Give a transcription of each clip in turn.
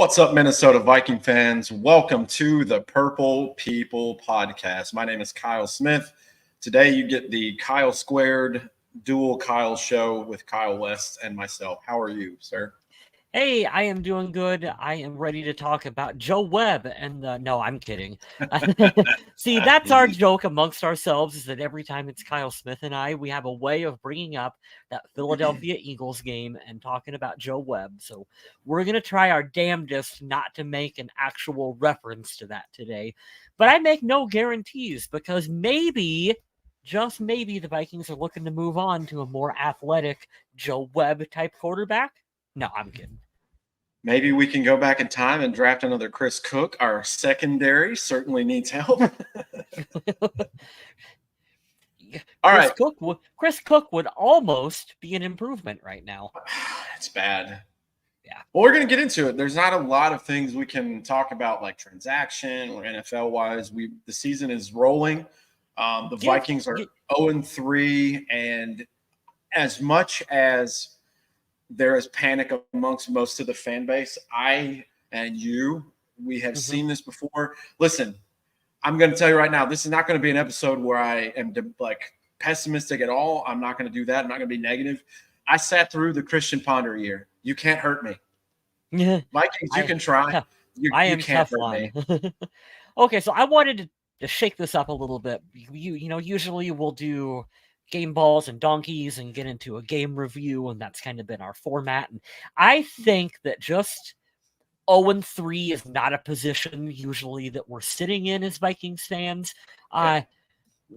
What's up, Minnesota Viking fans? Welcome to the Purple People Podcast. My name is Kyle Smith. Today you get the Kyle Squared dual Kyle show with Kyle West and myself. How are you, sir? Hey, I am doing good. I am ready to talk about Joe Webb and no, I'm kidding. See, that's our joke amongst ourselves is that every time it's Kyle Smith and I, we have a way of bringing up that Philadelphia Eagles game and talking about Joe Webb. So we're going to try our damnedest not to make an actual reference to that today. But I make no guarantees because maybe, just maybe, the Vikings are looking to move on to a more athletic Joe Webb type quarterback. No, I'm kidding. Maybe we can go back in time and draft another Chris Cook. Our secondary certainly needs help. All right. Chris Cook would almost be an improvement right now. It's bad. Yeah. Well, we're going to get into it. There's not a lot of things we can talk about, like transaction or NFL-wise. The season is rolling. The Vikings are 0-3, and as much as there is panic amongst most of the fan base, I and you, we have seen this before. Listen, I'm going to tell you right now, this is not going to be an episode where I am pessimistic at all. I'm not going to do that. I'm not going to be negative. I sat through the Christian Ponder year. You can't hurt me. Vikings, you can try. You can't hurt me. Okay, so I wanted to shake this up a little bit. Usually we'll do game balls and donkeys and get into a game review, and that's kind of been our format. And I think that just 0-3 is not a position usually that we're sitting in as Vikings fans.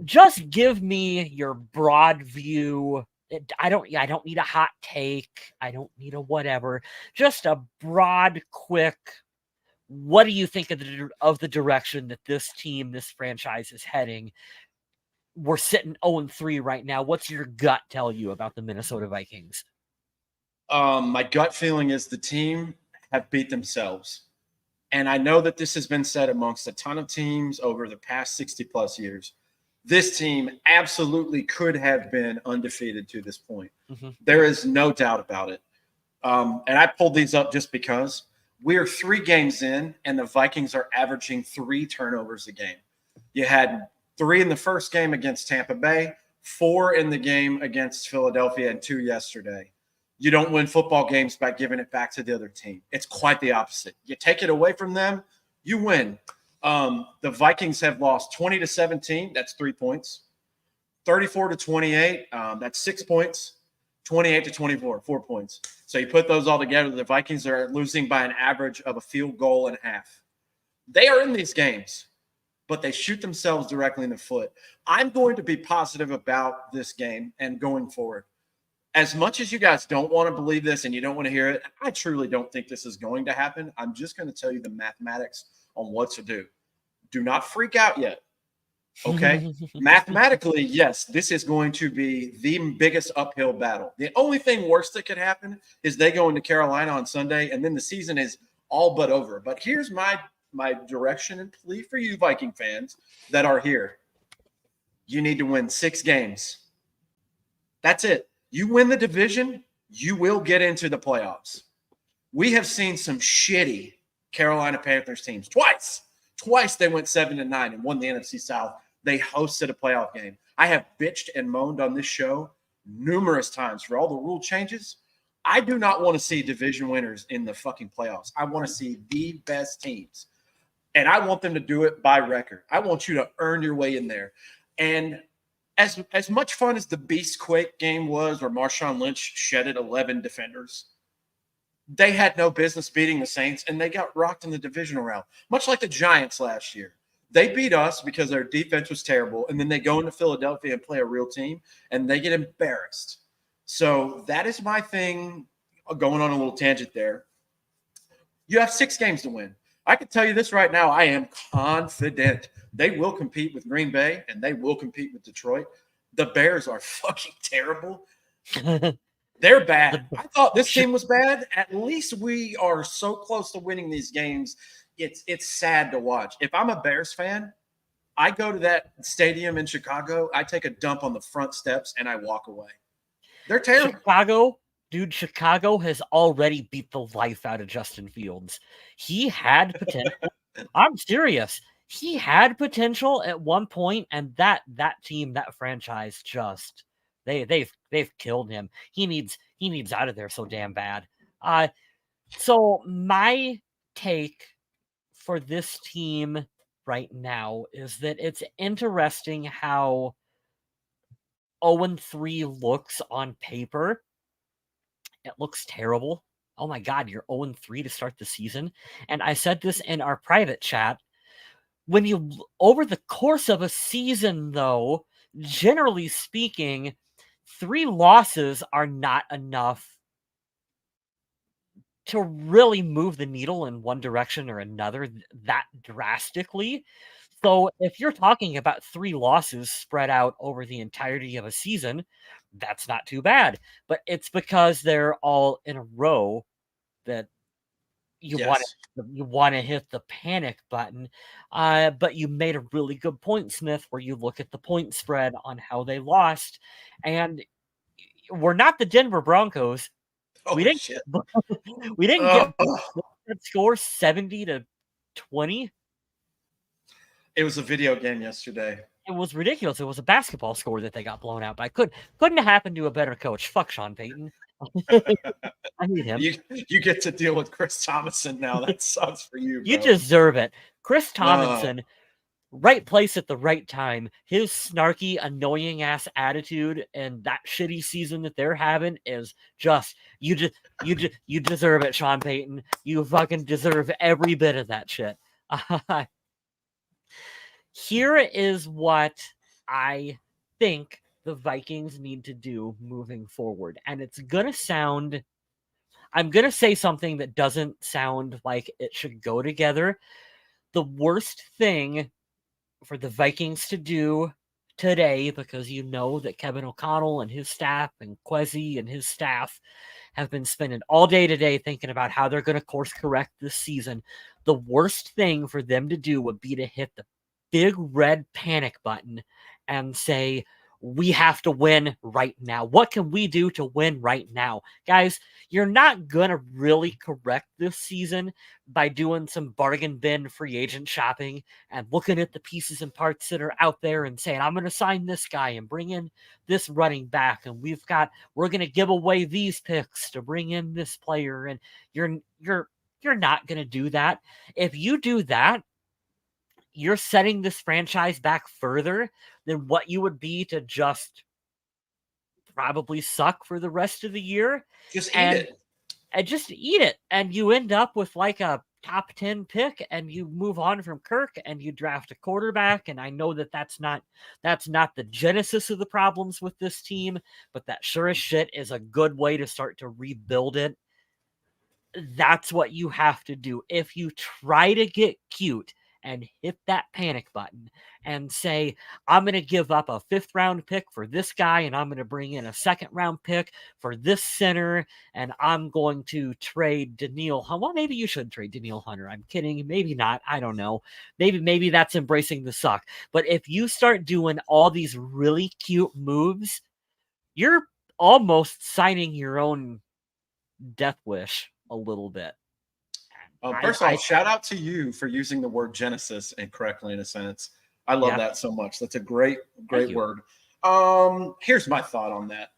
Just give me your broad view. I don't need a hot take. I don't need a whatever. Just a broad, quick. What do you think of the direction that this team, this franchise is heading? We're sitting 0-3 right now. What's your gut tell you about the Minnesota Vikings? My gut feeling is the team have beat themselves. And I know that this has been said amongst a ton of teams over the past 60-plus years. This team absolutely could have been undefeated to this point. There is no doubt about it. And I pulled these up just because we are 3 games in, and the Vikings are averaging 3 turnovers a game. You had 3 in the first game against Tampa Bay, 4 in the game against Philadelphia, and 2 yesterday. You don't win football games by giving it back to the other team. It's quite the opposite. You take it away from them, you win. The Vikings have lost 20-17. That's 3 points. 34-28. That's 6 points. 28-24, 4 points. So you put those all together, the Vikings are losing by an average of a field goal and a half. They are in these games, but they shoot themselves directly in the foot. I'm going to be positive about this game and going forward. As much as you guys don't want to believe this and you don't want to hear it, I truly don't think this is going to happen. I'm just going to tell you the mathematics on what to do. Do not freak out yet. Okay? Mathematically, yes, this is going to be the biggest uphill battle. The only thing worse that could happen is they go into Carolina on Sunday, and then the season is all but over. But here's my direction and plea for you Viking fans that are here. You need to win 6 games. That's it. You win the division, you will get into the playoffs. We have seen some shitty Carolina Panthers teams twice. Twice they went 7-9 and won the NFC South. They hosted a playoff game. I have bitched and moaned on this show numerous times for all the rule changes. I do not want to see division winners in the fucking playoffs. I want to see the best teams. And I want them to do it by record. I want you to earn your way in there. And as much fun as the Beast Quake game was where Marshawn Lynch shedded 11 defenders, they had no business beating the Saints, and they got rocked in the divisional round, much like the Giants last year. They beat us because their defense was terrible, and then they go into Philadelphia and play a real team, and they get embarrassed. So that is my thing, going on a little tangent there. You have 6 games to win. I can tell you this right now. I am confident they will compete with Green Bay, and they will compete with Detroit. The Bears are fucking terrible. They're bad. I thought this team was bad. At least we are so close to winning these games. It's sad to watch. If I'm a Bears fan, I go to that stadium in Chicago, I take a dump on the front steps, and I walk away. They're terrible. Chicago Dude, Chicago has already beat the life out of Justin Fields. He had potential. I'm serious. He had potential at one point, and that team, that franchise, just they've killed him. He needs out of there so damn bad. So my take for this team right now is that it's interesting how 0-3 looks on paper. It looks terrible. Oh my God, you're 0-3 to start the season. And I said this in our private chat. When you, over the course of a season, though, generally speaking, 3 losses are not enough to really move the needle in one direction or another that drastically. So if you're talking about 3 losses spread out over the entirety of a season, that's not too bad. But it's because they're all in a row that you want Yes. to hit the panic button. But you made a really good point, Smith, where you look at the point spread on how they lost, and we're not the Denver Broncos. We Oh didn't shit. we didn't get Oh, that score 70-20. it was a video game yesterday. It was ridiculous. It was a basketball score that they got blown out by. Couldn't have happened to a better coach. Fuck Sean Payton. I need him. You get to deal with Chris Thomason now. That sucks for you, You bro. deserve it. Chris Uh, Tomlinson, right place at the right time. His snarky, annoying ass attitude and that shitty season that they're having is just you deserve it, Sean Payton. You fucking deserve every bit of that shit. Here is what I think the Vikings need to do moving forward. And it's going to sound, I'm going to say something that doesn't sound like it should go together. The worst thing for the Vikings to do today, because you know that Kevin O'Connell and his staff and Kwesi and his staff have been spending all day today thinking about how they're going to course correct this season. The worst thing for them to do would be to hit the big red panic button and say, we have to win right now. What can we do to win right now? Guys, you're not going to really correct this season by doing some bargain bin free agent shopping and looking at the pieces and parts that are out there and saying, I'm going to sign this guy and bring in this running back. And we're going to give away these picks to bring in this player. And you're not going to do that. If you do that, you're setting this franchise back further than what you would be to just probably suck for the rest of the year just eat and it. just eat it. And you end up with like a top 10 pick and you move on from Kirk and you draft a quarterback. And I know that that's not the genesis of the problems with this team, but that sure as shit is a good way to start to rebuild it. That's what you have to do. If you try to get cute and hit that panic button and say, I'm going to give up a 5th round pick for this guy, and I'm going to bring in a 2nd round pick for this center, and I'm going to trade Daniil Hunter. Well, maybe you should trade Daniil Hunter. I'm kidding. Maybe not. I don't know. Maybe that's embracing the suck. But if you start doing all these really cute moves, you're almost signing your own death wish a little bit. First of all, shout out to you for using the word Genesis incorrectly in a sentence. I love that so much. That's a great word. Here's my thought on that.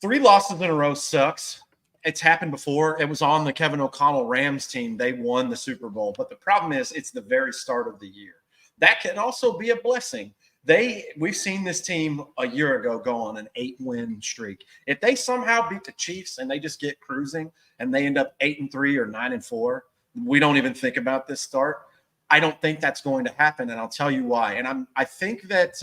3 losses in a row sucks. It's happened before. It was on the Kevin O'Connell Rams team. They won the Super Bowl. But the problem is it's the very start of the year. That can also be a blessing. We've seen this team a year ago go on an 8-win streak. If they somehow beat the Chiefs and they just get cruising and they end up 8-3 or 9-4, we don't even think about this start. I don't think that's going to happen, and I'll tell you why. And I think that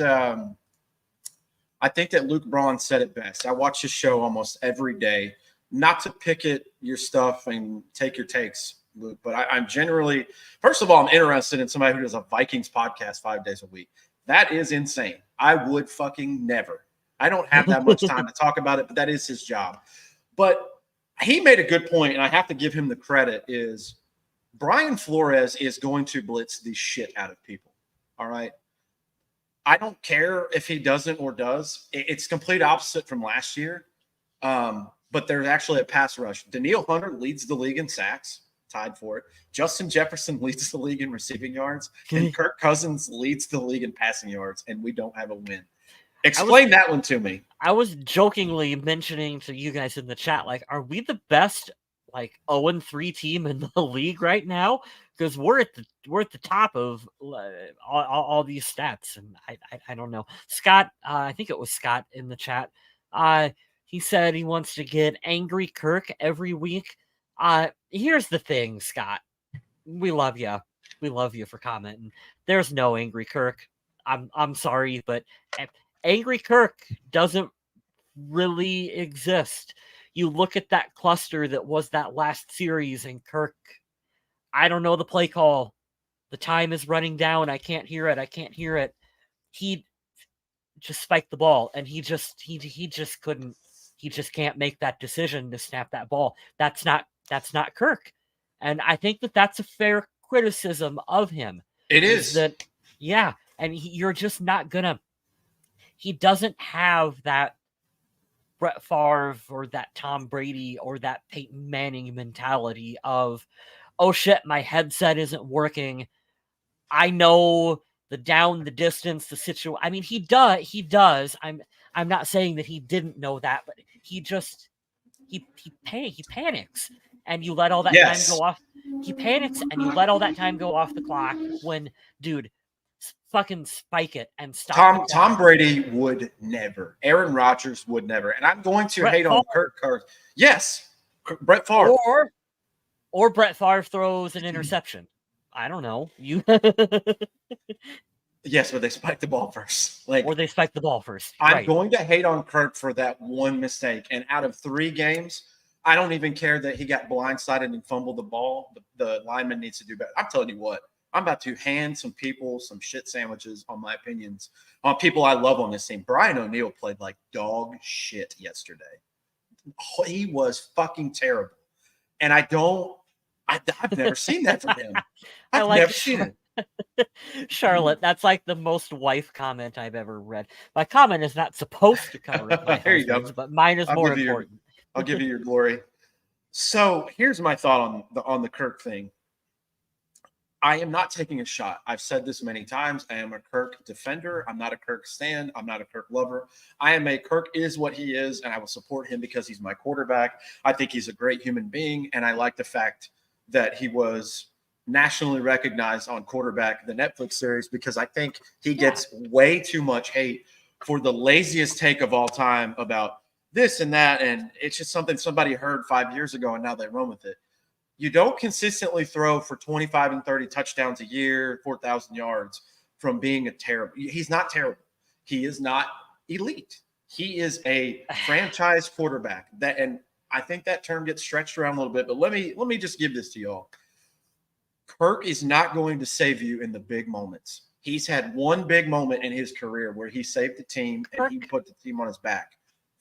Luke Braun said it best. I watch his show almost every day. Not to pick at your stuff and take your takes, Luke, but I'm generally, first of all, I'm interested in somebody who does a Vikings podcast 5 days a week. That is insane. I would fucking never. I don't have that much time to talk about it, but that is his job. But he made a good point, and I have to give him the credit, is Brian Flores is going to blitz the shit out of people. All right? I don't care if he doesn't or does. It's complete opposite from last year. But there's actually a pass rush. Danielle Hunter leads the league in sacks, tied for it. Justin Jefferson leads the league in receiving yards, and Kirk Cousins leads the league in passing yards, and we don't have a win. Explain that one to me. I was jokingly mentioning to you guys in the chat, like, are we the best 0-3 team in the league right now? Because we're at the top of all these stats, and I don't know. Scott, I think it was Scott in the chat. He said he wants to get Angry Kirk every week. Here's the thing, Scott. We love you. We love you for commenting. There's no Angry Kirk. I'm sorry, but Angry Kirk doesn't really exist. You look at that cluster that was that last series, and Kirk, I don't know the play call. The time is running down. I can't hear it. He just spiked the ball, and he just couldn't. He just can't make that decision to snap that ball. That's not Kirk, and I think that's a fair criticism of him. It is that, yeah, and you're just not gonna. He doesn't have that Brett Favre or that Tom Brady or that Peyton Manning mentality of, oh shit, my headset isn't working. I know the down, the distance, the situation. I mean, he does. I'm not saying that he didn't know that, but he panics, and you let all that time go off. He panics, and you let all that time go off the clock when, dude, fucking spike it and stop. Tom Brady would never. Aaron Rodgers would never. And I'm going to hate on Kirk Cousins. Yes, Brett Favre. Or Brett Favre throws an interception. I don't know. Yes, but they spiked the ball first. Or they spiked the ball first. I'm going to hate on Kirk for that one mistake. And out of 3 games, I don't even care that he got blindsided and fumbled the ball. The lineman needs to do better. I'm telling you what. I'm about to hand some people some shit sandwiches on my opinions on people I love on this team. Brian O'Neill played like dog shit yesterday. He was fucking terrible. And I've never seen that from him. I've never seen it. Charlotte, that's like the most wife comment I've ever read. My comment is not supposed to cover my husband's, but mine is more important. I'll give you your glory. So here's my thought on the Kirk thing. I am not taking a shot. I've said this many times. I am a Kirk defender. I'm not a Kirk stan. I'm not a Kirk lover. Kirk is what he is, and I will support him because he's my quarterback. I think he's a great human being, and I like the fact that he was nationally recognized on Quarterback, the Netflix series, because I think he gets way too much hate for the laziest take of all time about this and that, and it's just something somebody heard 5 years ago, and now they run with it. You don't consistently throw for 25 and 30 touchdowns a year, 4,000 yards from being he's not terrible. He is not elite. He is a franchise quarterback. And I think that term gets stretched around a little bit, but let me just give this to y'all. Kirk is not going to save you in the big moments. He's had one big moment in his career where he saved the team and he put the team on his back.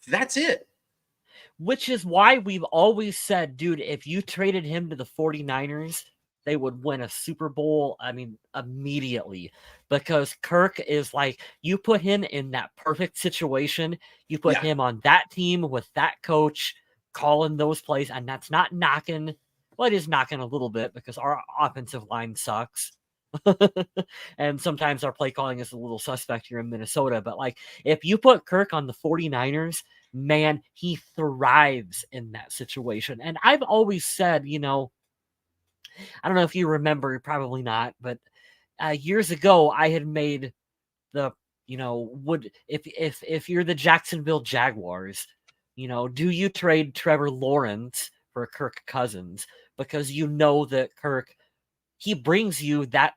That's it. Which is why we've always said, dude, if you traded him to the 49ers, they would win a Super Bowl, immediately. Because Kirk is like, you put him in that perfect situation. You put him on that team with that coach, calling those plays, and that's not knocking. Well, it is knocking a little bit because our offensive line sucks. And sometimes our play calling is a little suspect here in Minnesota. But if you put Kirk on the 49ers, man, he thrives in that situation. And I've always said, I don't know if you remember, probably not, but years ago I had made the, if you're the Jacksonville Jaguars, do you trade Trevor Lawrence for Kirk Cousins? Because that Kirk, he brings you that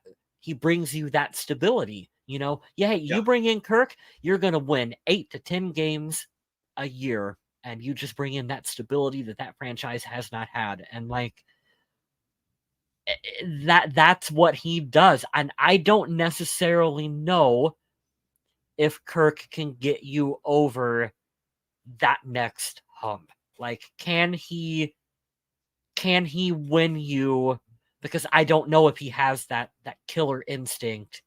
stability. You bring in Kirk, you're going to win 8 to 10 games a year, and you just bring in that stability that franchise has not had. And that's what he does. And I don't necessarily know if Kirk can get you over that next hump. Can he win you? Because I don't know if he has that killer instinct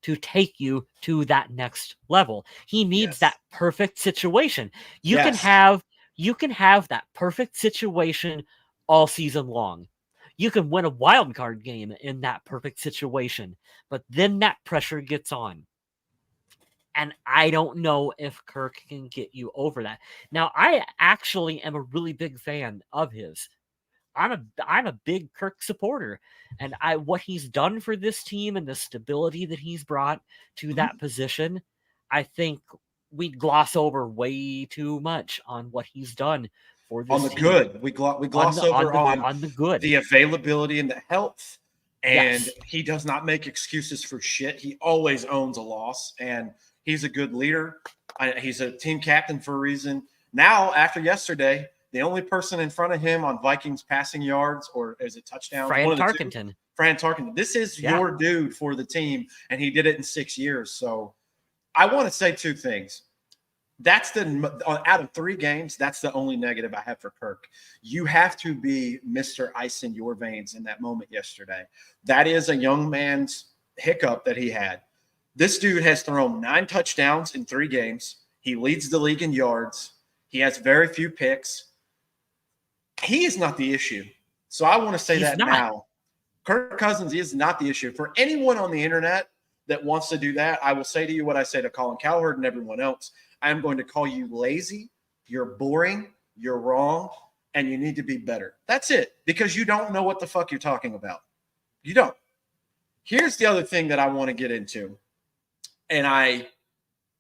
to take you to that next level. He needs that perfect situation. You can have You can have that perfect situation all season long. You can win a wild card game in that perfect situation, but then that pressure gets on. And I don't know if Kirk can get you over that. Now, I actually am a really big fan of his. I'm a big Kirk supporter, and what he's done for this team and the stability that he's brought to that position, I think we gloss over way too much on what he's done for On this the team. good, we gloss over on the good. the availability and the health. And Yes. he does not make excuses for shit. He always owns a loss, and he's a good leader. He's a team captain for a reason. Now, after yesterday, the only person in front of him on Vikings passing yards, or is it touchdowns? Fran One of the Tarkenton. two. Fran Tarkenton. This is your dude for the team, and he did it in 6 years. So I want to say two things. That's out of 3 games, that's the only negative I have for Kirk. You have to be Mr. Ice in your veins in that moment yesterday. That is a young man's hiccup that he had. This dude has thrown 9 touchdowns in 3 games. He leads the league in yards. He has very few picks. He is not the issue. So I want to say that now. Kirk Cousins is not the issue. For anyone on the internet that wants to do that, I will say to you what I say to Colin Cowherd and everyone else. I am going to call you lazy, you're boring, you're wrong, and you need to be better. That's it, because you don't know what the fuck you're talking about. You don't. Here's the other thing that I want to get into. And I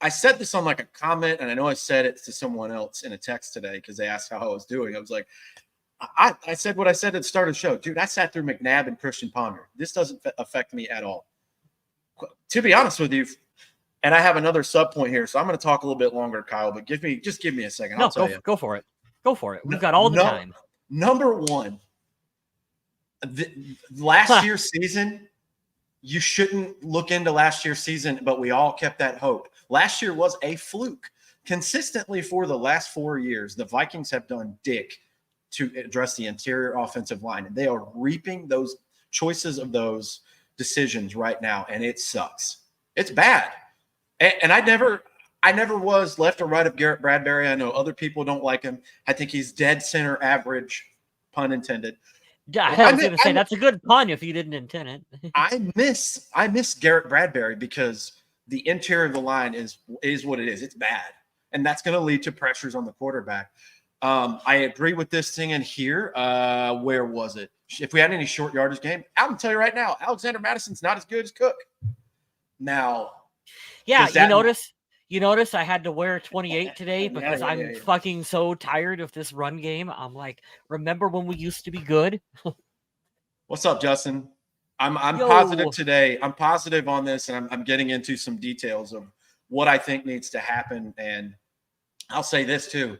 said this on like a comment, and I know I said it to someone else in a text today because they asked how I was doing. I was like, I said what I said at the start of the show. Dude, I sat through McNabb and Christian Ponder. This doesn't affect me at all. To be honest with you, and I have another sub point here, so I'm going to talk a little bit longer, Kyle, but give me a second. I'll tell you. Go for it. Go for it. We've got all the time. Number one, last year's season, you shouldn't look into last year's season, but we all kept that hope. Last year was a fluke. Consistently for the last 4 years, the Vikings have done dick to address the interior offensive line, and they are reaping those choices of those decisions right now, and it sucks. It's bad. And I never was left or right of Garrett Bradbury. I know other people don't like him. I think he's dead center average, pun intended. I was going to say that's a good pun if you didn't intend it. I miss Garrett Bradbury because the interior of the line is what it is. It's bad, and that's going to lead to pressures on the quarterback. I agree with this thing in here. Where was it? If we had any short yardage game, I can tell you right now, Alexander Madison's not as good as Cook. Now, yeah, you notice I had to wear 28 today because I'm fucking so tired of this run game. I'm like, remember when we used to be good? What's up, Justin? I'm positive today. I'm positive on this, and I'm getting into some details of what I think needs to happen. And I'll say this too.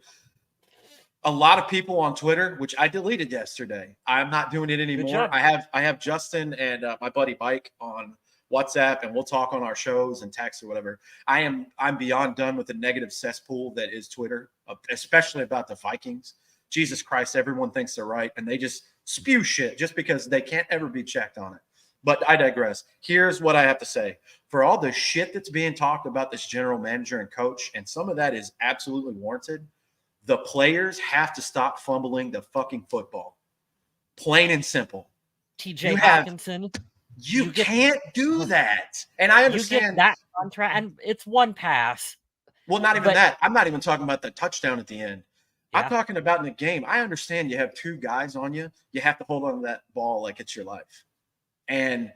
A lot of people on Twitter, which I deleted yesterday. I'm not doing it anymore. I have Justin and my buddy Mike on WhatsApp, and we'll talk on our shows and text or whatever. I'm beyond done with the negative cesspool that is Twitter, especially about the Vikings. Jesus Christ, everyone thinks they're right, and they just spew shit just because they can't ever be checked on it. But I digress. Here's what I have to say. For all the shit that's being talked about this general manager and coach, and some of that is absolutely warranted, the players have to stop fumbling the fucking football. Plain and simple. TJ Hawkinson. You can't do that. And I understand. You get that contract, and it's one pass. Well, not even that. I'm not even talking about the touchdown at the end. Yeah. I'm talking about in the game. I understand you have 2 guys on you. You have to hold on to that ball like it's your life. And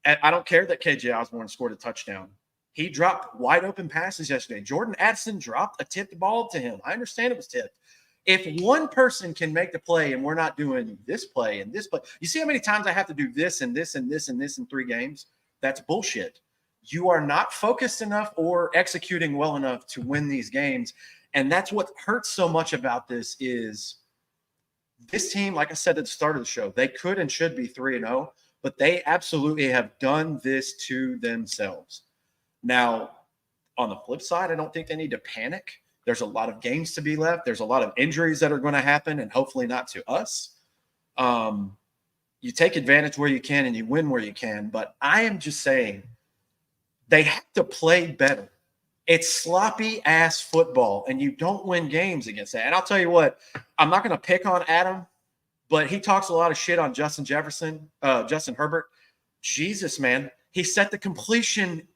I don't care that KJ Osborne scored a touchdown. He dropped wide open passes yesterday. Jordan Addison dropped a tipped ball to him. I understand it was tipped. If one person can make the play and we're not doing this play and this play, you see how many times I have to do this and this and this and this in 3 games? That's bullshit. You are not focused enough or executing well enough to win these games. And that's what hurts so much about this is this team, like I said at the start of the show, they could and should be 3-0, but they absolutely have done this to themselves. Now, on the flip side, I don't think they need to panic. There's a lot of games to be left. There's a lot of injuries that are going to happen, and hopefully not to us. You take advantage where you can and you win where you can. But I am just saying they have to play better. It's sloppy ass football, and you don't win games against that. And I'll tell you what, I'm not going to pick on Adam, but he talks a lot of shit on Justin Herbert. Jesus, man. He set the completion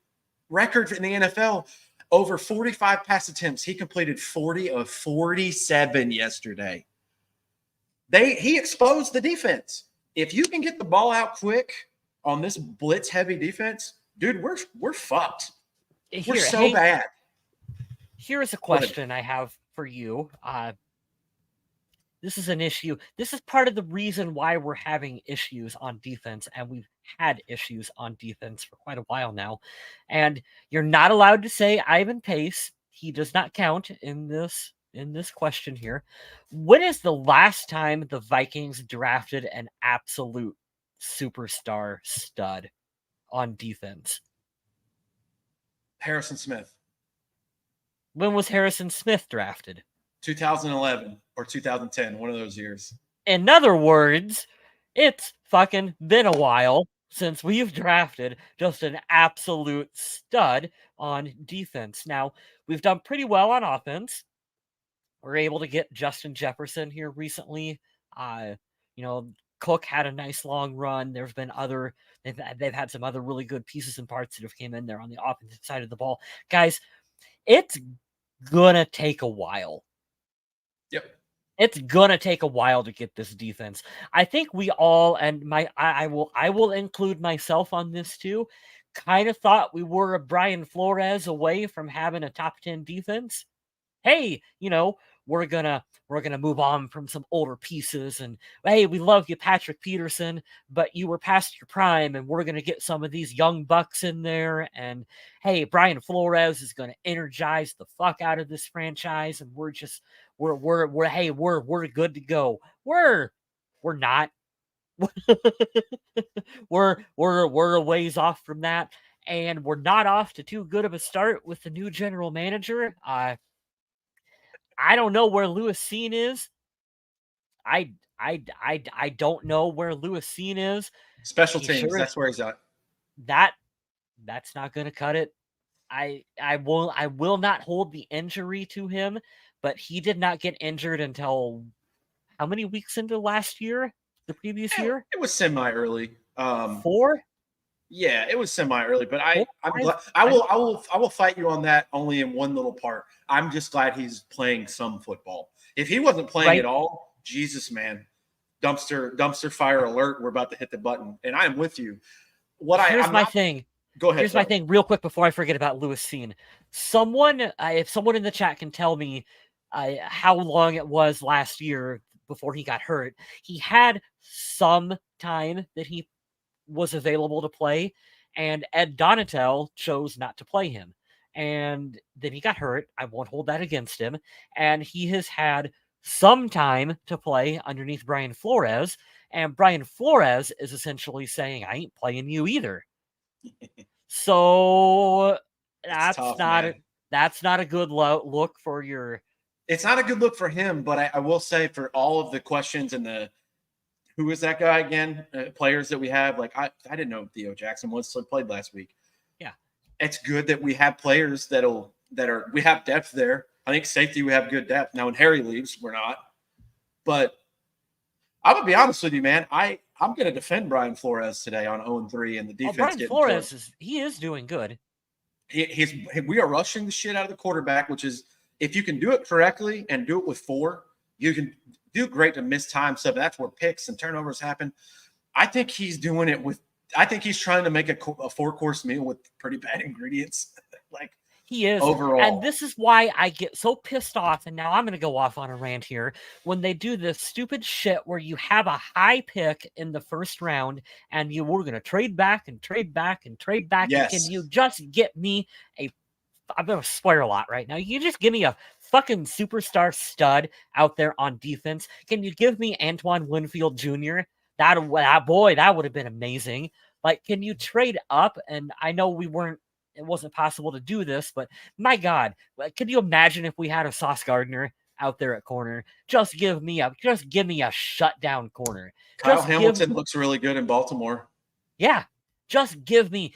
record in the NFL. Over 45 pass attempts. He completed 40 of 47 yesterday. He exposed the defense. If you can get the ball out quick on this blitz heavy defense, dude, we're fucked. We're so bad. Here's a question I have for you. This is an issue. This is part of the reason why we're having issues on defense, and we've had issues on defense for quite a while now. And you're not allowed to say Ivan Pace. He does not count in this question here. When is the last time the Vikings drafted an absolute superstar stud on defense? Harrison Smith. When was Harrison Smith drafted? 2011 or 2010, one of those years. In other words, it's fucking been a while since we've drafted just an absolute stud on defense. Now, we've done pretty well on offense. We're able to get Justin Jefferson here recently. Cook had a nice long run. There's been they've had some other really good pieces and parts that have came in there on the offensive side of the ball. Guys, it's gonna take a while. Yep. It's gonna take a while to get this defense. I think we all, and I will include myself on this too, kind of thought we were a Brian Flores away from having a top 10 defense. Hey, we're gonna move on from some older pieces, and hey, we love you, Patrick Peterson, but you were past your prime, and we're gonna get some of these young bucks in there, and hey, Brian Flores is gonna energize the fuck out of this franchise, and we're good to go. We're not. we're a ways off from that, and we're not off to too good of a start with the new general manager. I don't know where Lewis Cine is. I don't know where Lewis Cine is. Special teams, that's where he's at. That's not going to cut it. I will not hold the injury to him, but he did not get injured until how many weeks into last year? The previous year? It was semi-early. 4? Yeah, it was semi-early, but I'm glad. I will fight you on that only in one little part. I'm just glad he's playing some football. If he wasn't playing at all, Jesus, man, dumpster fire alert. We're about to hit the button, and I'm with you. Here's my thing. Go ahead. Here's my thing, real quick, before I forget about Lewis Cine. If someone in the chat can tell me how long it was last year before he got hurt, he had some time that he was available to play, and Ed Donatel chose not to play him. And then he got hurt. I won't hold that against him. And he has had some time to play underneath Brian Flores, and Brian Flores is essentially saying, I ain't playing you either. So that's not a good look for your. It's not a good look for him, but I will say for all of the questions and who is that guy again? Players that we have, like I didn't know Theo Jackson played last week. Yeah, it's good that we have players we have depth there. I think safety we have good depth. Now when Harry leaves, we're not. But I'm gonna be honest with you, man. I'm gonna defend Brian Flores today on 0-3 and the defense. Brian Flores is doing good. We are rushing the shit out of the quarterback, which is if you can do it correctly and do it with 4, you can do great to miss time stuff. That's where picks and turnovers happen. I think he's doing it I think he's trying to make a 4-course meal with pretty bad ingredients. Like he is overall. And this is why I get so pissed off. And now I'm going to go off on a rant here when they do this stupid shit where you have a high pick in the first round and we're going to trade back and trade back and trade back. Yes. And can you just get me I'm going to swear a lot right now. You just give me a fucking superstar stud out there on defense. Can you give me Antoine Winfield Jr.? That would have been amazing. Like, can you trade up? And I know it wasn't possible to do this, but my God, could you imagine if we had a Sauce Gardner out there at corner? Just give me a shutdown corner. Kyle Hamilton looks really good in Baltimore. Yeah. Just give me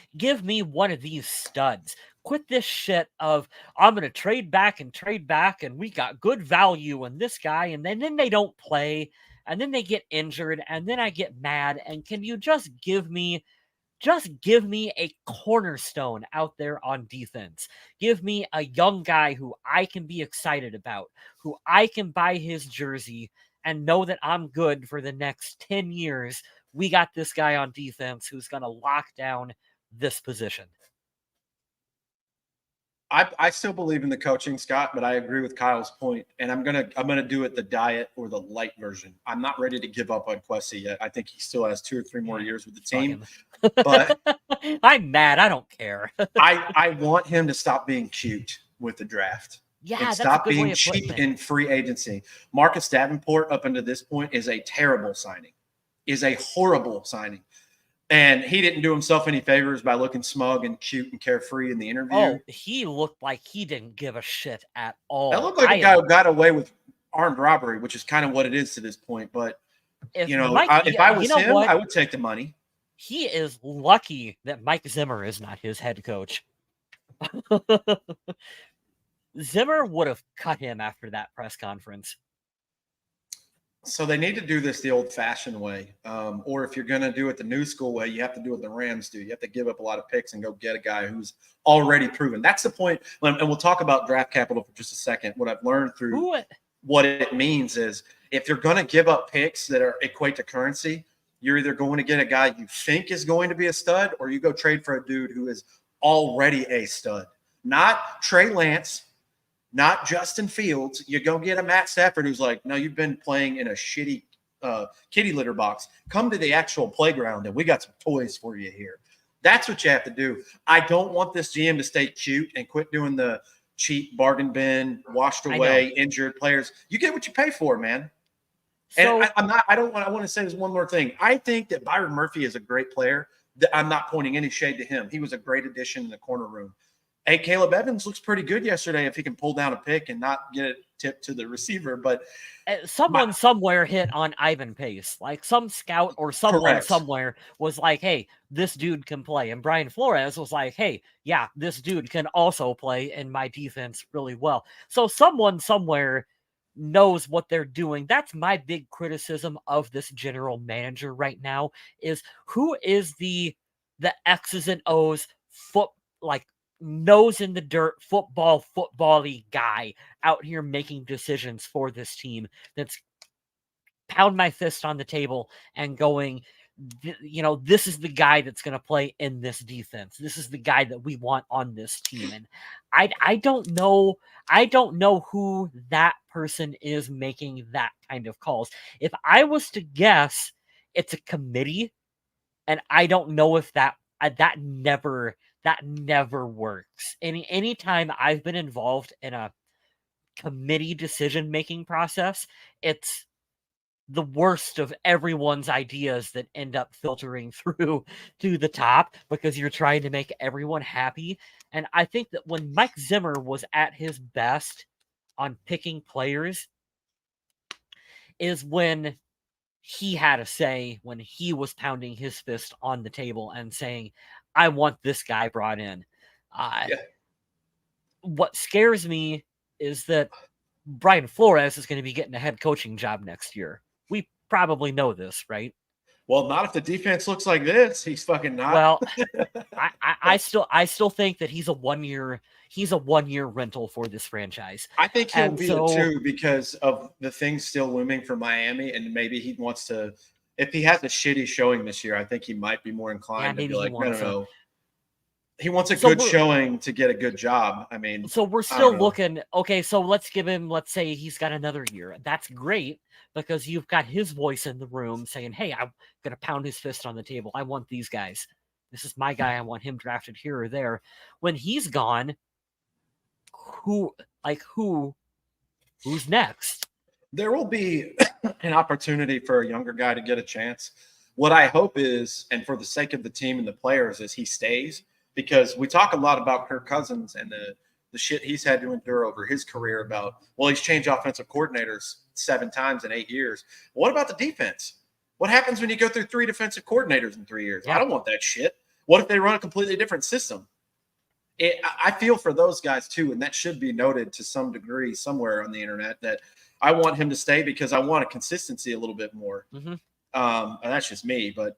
one of these studs. Quit this shit of I'm going to trade back and we got good value in this guy, and then they don't play, and then they get injured, and then I get mad. And can you just give me a cornerstone out there on defense? Give me a young guy who I can be excited about, who I can buy his jersey and know that I'm good for the next 10 years. We got this guy on defense who's going to lock down this position. I still believe in the coaching, Scott, but I agree with Kyle's point, and I'm gonna do it the diet or the light version. I'm not ready to give up on Quessy yet. I think he still has 2 or 3 more years with the team, but I'm mad. I don't care. I want him to stop being cute with the draft. Yeah, and that's stop a good way being of putting cheap it. in free agency. Marcus Davenport, up until this point, is a terrible signing, is a horrible signing. And he didn't do himself any favors by looking smug and cute and carefree in the interview. Oh, he looked like he didn't give a shit at all. That looked like a guy who got away with armed robbery, which is kind of what it is to this point. But, if I was him, I would take the money. He is lucky that Mike Zimmer is not his head coach. Zimmer would have cut him after that press conference. So they need to do this the old-fashioned way. Or if you're going to do it the new school way, you have to do what the Rams do. You have to give up a lot of picks and go get a guy who's already proven. That's the point. And we'll talk about draft capital for just a second. What I've learned through what it means is if you're going to give up picks that equate to currency, you're either going to get a guy you think is going to be a stud, or you go trade for a dude who is already a stud. Not Trey Lance, not Justin Fields. You go get a Matt Stafford who's like, no, you've been playing in a shitty kitty litter box. Come to the actual playground and we got some toys for you here. That's what you have to do. I don't want this GM to stay cute and quit doing the cheap bargain bin, washed away, injured players. You get what you pay for, man. So, and I want to say this one more thing. I think that Byron Murphy is a great player. I'm not pointing any shade to him. He was a great addition in the corner room. Hey, Caleb Evans looks pretty good yesterday if he can pull down a pick and not get it tipped to the receiver. But someone somewhere hit on Ivan Pace. Like some scout or someone somewhere was like, hey, this dude can play. And Brian Flores was like, hey, yeah, this dude can also play in my defense really well. So someone somewhere knows what they're doing. That's my big criticism of this general manager right now is who is the X's and O's nose in the dirt, football-y guy out here making decisions for this team that's pound my fist on the table and going, this is the guy that's going to play in this defense. This is the guy that we want on this team. And I don't know who that person is making that kind of calls. If I was to guess, it's a committee, and I don't know if that never works. Anytime I've been involved in a committee decision-making process, it's the worst of everyone's ideas that end up filtering through to the top because you're trying to make everyone happy. And I think that when Mike Zimmer was at his best on picking players is when he had a say, when he was pounding his fist on the table and saying, I want this guy brought in. What scares me is that Brian Flores is going to be getting a head coaching job next year. We probably know this, right? Well, not if the defense looks like this. He's fucking not. Well, I still think that he's a 1 year rental for this franchise. I think he'll be too because of the things still looming for Miami, and maybe he wants to. If he has a shitty showing this year, I think he might be more inclined to be like, no. He wants a good showing to get a good job. I mean, so we're still looking. Okay, so let's give him. Let's say he's got another year. That's great because you've got his voice in the room saying, "Hey, I'm gonna pound his fist on the table. I want these guys. This is my guy. I want him drafted here or there." When he's gone, who's next? There will be an opportunity for a younger guy to get a chance. What I hope is, and for the sake of the team and the players, is he stays. Because we talk a lot about Kirk Cousins and the shit he's had to endure over his career about, well, he's changed offensive coordinators 7 times in 8 years. What about the defense? What happens when you go through 3 defensive coordinators in 3 years? Yeah. I don't want that shit. What if they run a completely different system? I feel for those guys too, and that should be noted to some degree somewhere on the internet that I want him to stay because I want a consistency a little bit more. Mm-hmm. And that's just me. But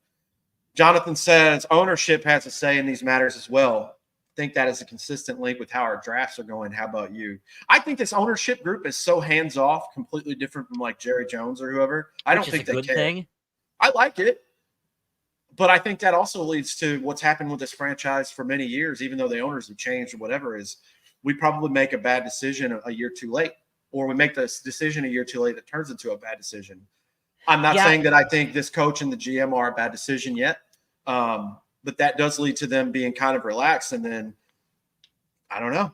Jonathan says ownership has a say in these matters as well. I think that is a consistent link with how our drafts are going. How about you? I think this ownership group is so hands off, completely different from like Jerry Jones or whoever. I don't think they care. Thing. I like it. But I think that also leads to what's happened with this franchise for many years, even though the owners have changed or whatever, is we probably make a bad decision a year too late, or we make this decision a year too late that turns into a bad decision. I'm not saying that I think this coach and the GM are a bad decision yet, but that does lead to them being kind of relaxed. And then, I don't know.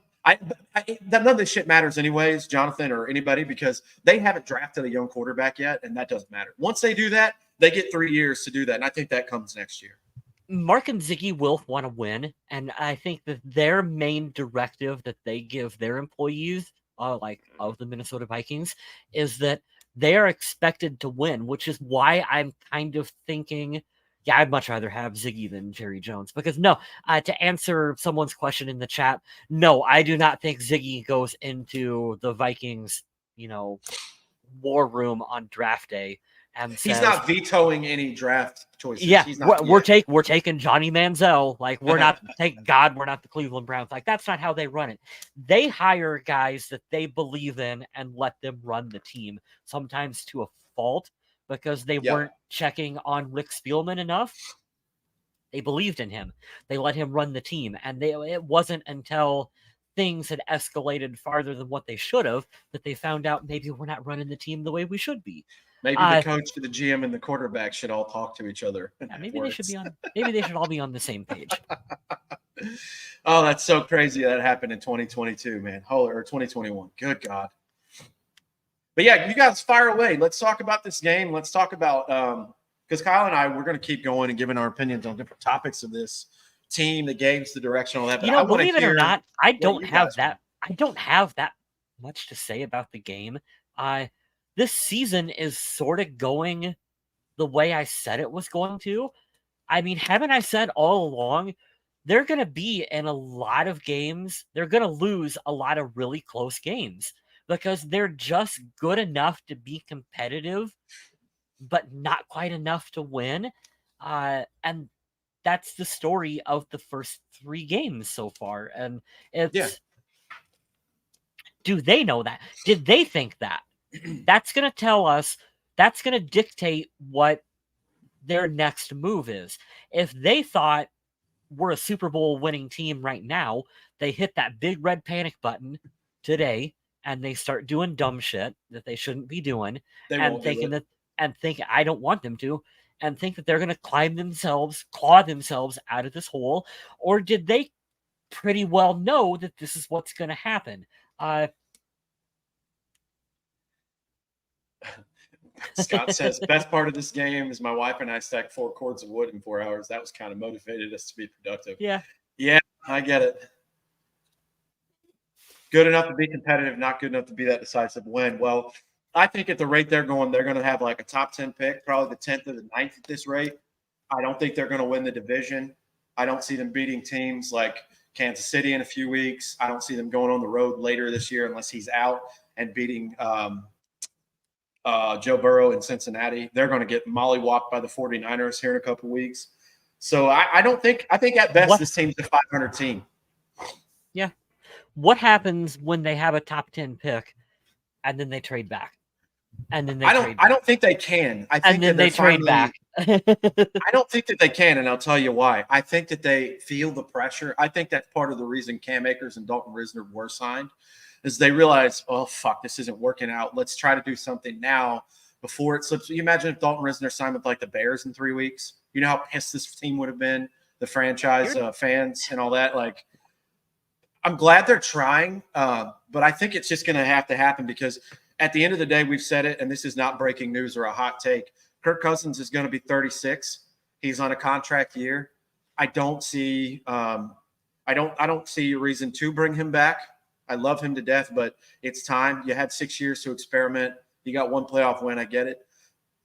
None of this shit matters anyways, Jonathan or anybody, because they haven't drafted a young quarterback yet, and that doesn't matter. Once they do that, they get 3 years to do that, and I think that comes next year. Mark and Ziggy will want to win, and I think that their main directive that they give their employees, of the Minnesota Vikings, is that they are expected to win, which is why I'm kind of thinking, I'd much rather have Ziggy than Jerry Jones. Because to answer someone's question in the chat, no, I do not think Ziggy goes into the Vikings, war room on draft day. And he's not vetoing any draft choices. Yeah, he's not, we're taking Johnny Manziel. Like, we're not, thank God we're not the Cleveland Browns. Like, that's not how they run it. They hire guys that they believe in and let them run the team, sometimes to a fault, because they weren't checking on Rick Spielman enough. They believed in him. They let him run the team. And it wasn't until things had escalated farther than what they should have that they found out maybe we're not running the team the way we should be. Maybe the coach, the GM, and the quarterback should all talk to each other. Maybe they should be on. Maybe they should all be on the same page. Oh, that's so crazy that happened in 2022, man. Or 2021. Good God. But yeah, you guys fire away. Let's talk about this game. Let's talk about because Kyle and I, we're going to keep going and giving our opinions on different topics of this team, the games, the direction, all that. But believe it or not, I don't have that. I don't have that much to say about the game. This season is sort of going the way I said it was going to. I mean, haven't I said all along, they're going to be in a lot of games. They're going to lose a lot of really close games because they're just good enough to be competitive, but not quite enough to win. And that's the story of the first 3 games so far. And do they know that? Did they think that? That's going to tell us, that's going to dictate what their next move is. If they thought we're a Super Bowl winning team right now, they hit that big red panic button today and they start doing dumb shit that they shouldn't be doing and thinking I don't want them to, and think that they're going to claw themselves out of this hole. Or did they pretty well know that this is what's going to happen? Scott says, best part of this game is my wife and I stacked 4 cords of wood in 4 hours. That was kind of motivated us to be productive. Yeah, I get it. Good enough to be competitive, not good enough to be that decisive win. Well, I think at the rate they're going to have like a top 10 pick, probably the 10th or the 9th at this rate. I don't think they're going to win the division. I don't see them beating teams like Kansas City in a few weeks. I don't see them going on the road later this year unless he's out and beating Joe Burrow in Cincinnati. They're going to get mollywopped by the 49ers here in a couple of weeks. So I think at best this team's a 500 team. Yeah. What happens when they have a top 10 pick and then they trade back? And then I don't think they can. I think and then they trade back. I don't think that they can, and I'll tell you why. I think that they feel the pressure. I think that's part of the reason Cam Akers and Dalton Risner were signed, is they realize, oh fuck, this isn't working out. Let's try to do something now before it slips. You imagine if Dalton Risner signed with like the Bears in 3 weeks. You know how pissed this team would have been, the franchise fans and all that. Like, I'm glad they're trying, but I think it's just going to have to happen because at the end of the day, we've said it, and this is not breaking news or a hot take. Kirk Cousins is going to be 36. He's on a contract year. I don't see a reason to bring him back. I love him to death, but it's time. You had 6 years to experiment. You got 1 playoff win. I get it.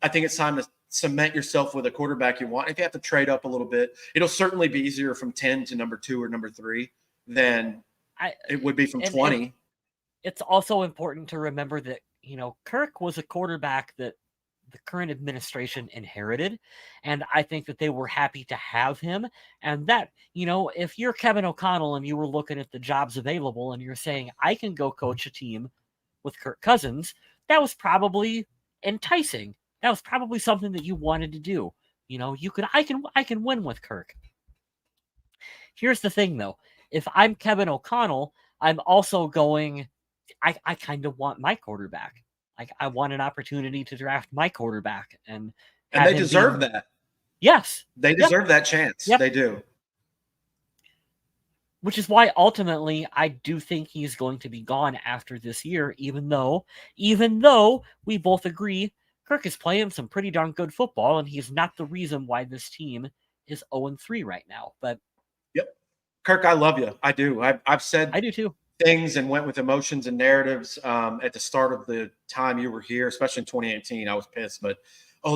I think it's time to cement yourself with a quarterback you want. If you have to trade up a little bit, it'll certainly be easier from 10 to number 2 or number 3. than it would be from 20. And it's also important to remember that, Kirk was a quarterback that the current administration inherited, and I think that they were happy to have him. And that, if you're Kevin O'Connell and you were looking at the jobs available and you're saying, I can go coach a team with Kirk Cousins, that was probably enticing. That was probably something that you wanted to do. I can win with Kirk. Here's the thing, though. If I'm Kevin O'Connell, I'm also going, I kind of want my quarterback. Like, I want an opportunity to draft my quarterback. And they deserve that. Yes. They deserve that chance. Yep. They do. Which is why, ultimately, I do think he's going to be gone after this year, even though we both agree Kirk is playing some pretty darn good football, and he's not the reason why this team is 0-3 right now. But yep, Kirk, I love you. I do. I've said I do too. Things and went with emotions and narratives at the start of the time you were here, especially in 2018. I was pissed, but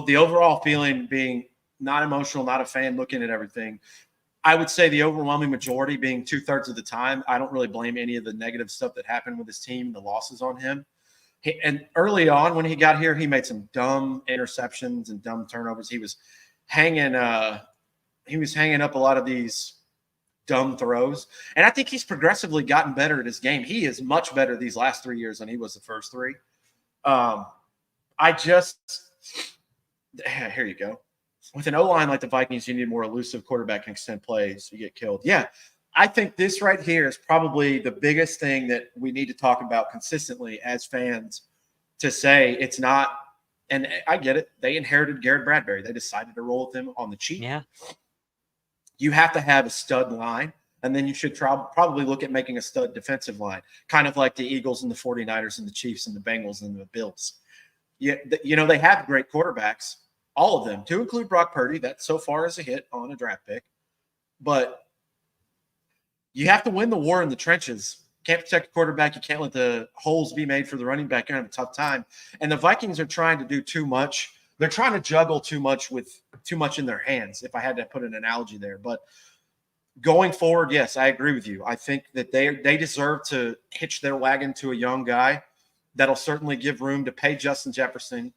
the overall feeling being not emotional, not a fan, looking at everything. I would say the overwhelming majority being 2/3 of the time. I don't really blame any of the negative stuff that happened with his team, the losses on him. And early on when he got here, he made some dumb interceptions and dumb turnovers. He was hanging up a lot of these dumb throws. And I think he's progressively gotten better at his game. He is much better these last 3 years than he was the first 3. Here you go. With an O-line like the Vikings, you need a more elusive quarterback and extend plays. You get killed. Yeah, I think this right here is probably the biggest thing that we need to talk about consistently as fans, to say it's not, and I get it. They inherited Garrett Bradbury. They decided to roll with him on the cheap. Yeah. You have to have a stud line, and then you should probably look at making a stud defensive line, kind of like the Eagles and the 49ers and the Chiefs and the Bengals and the Bills. Yeah, they have great quarterbacks, all of them, to include Brock Purdy. That so far is a hit on a draft pick. But you have to win the war in the trenches. Can't protect a quarterback. You can't let the holes be made for the running back. You're going to have a tough time. And the Vikings are trying to do too much. They're trying to juggle too much with too much in their hands, if I had to put an analogy there. But going forward, yes, I agree with you. I think that they deserve to hitch their wagon to a young guy that'll certainly give room to pay Justin Jefferson,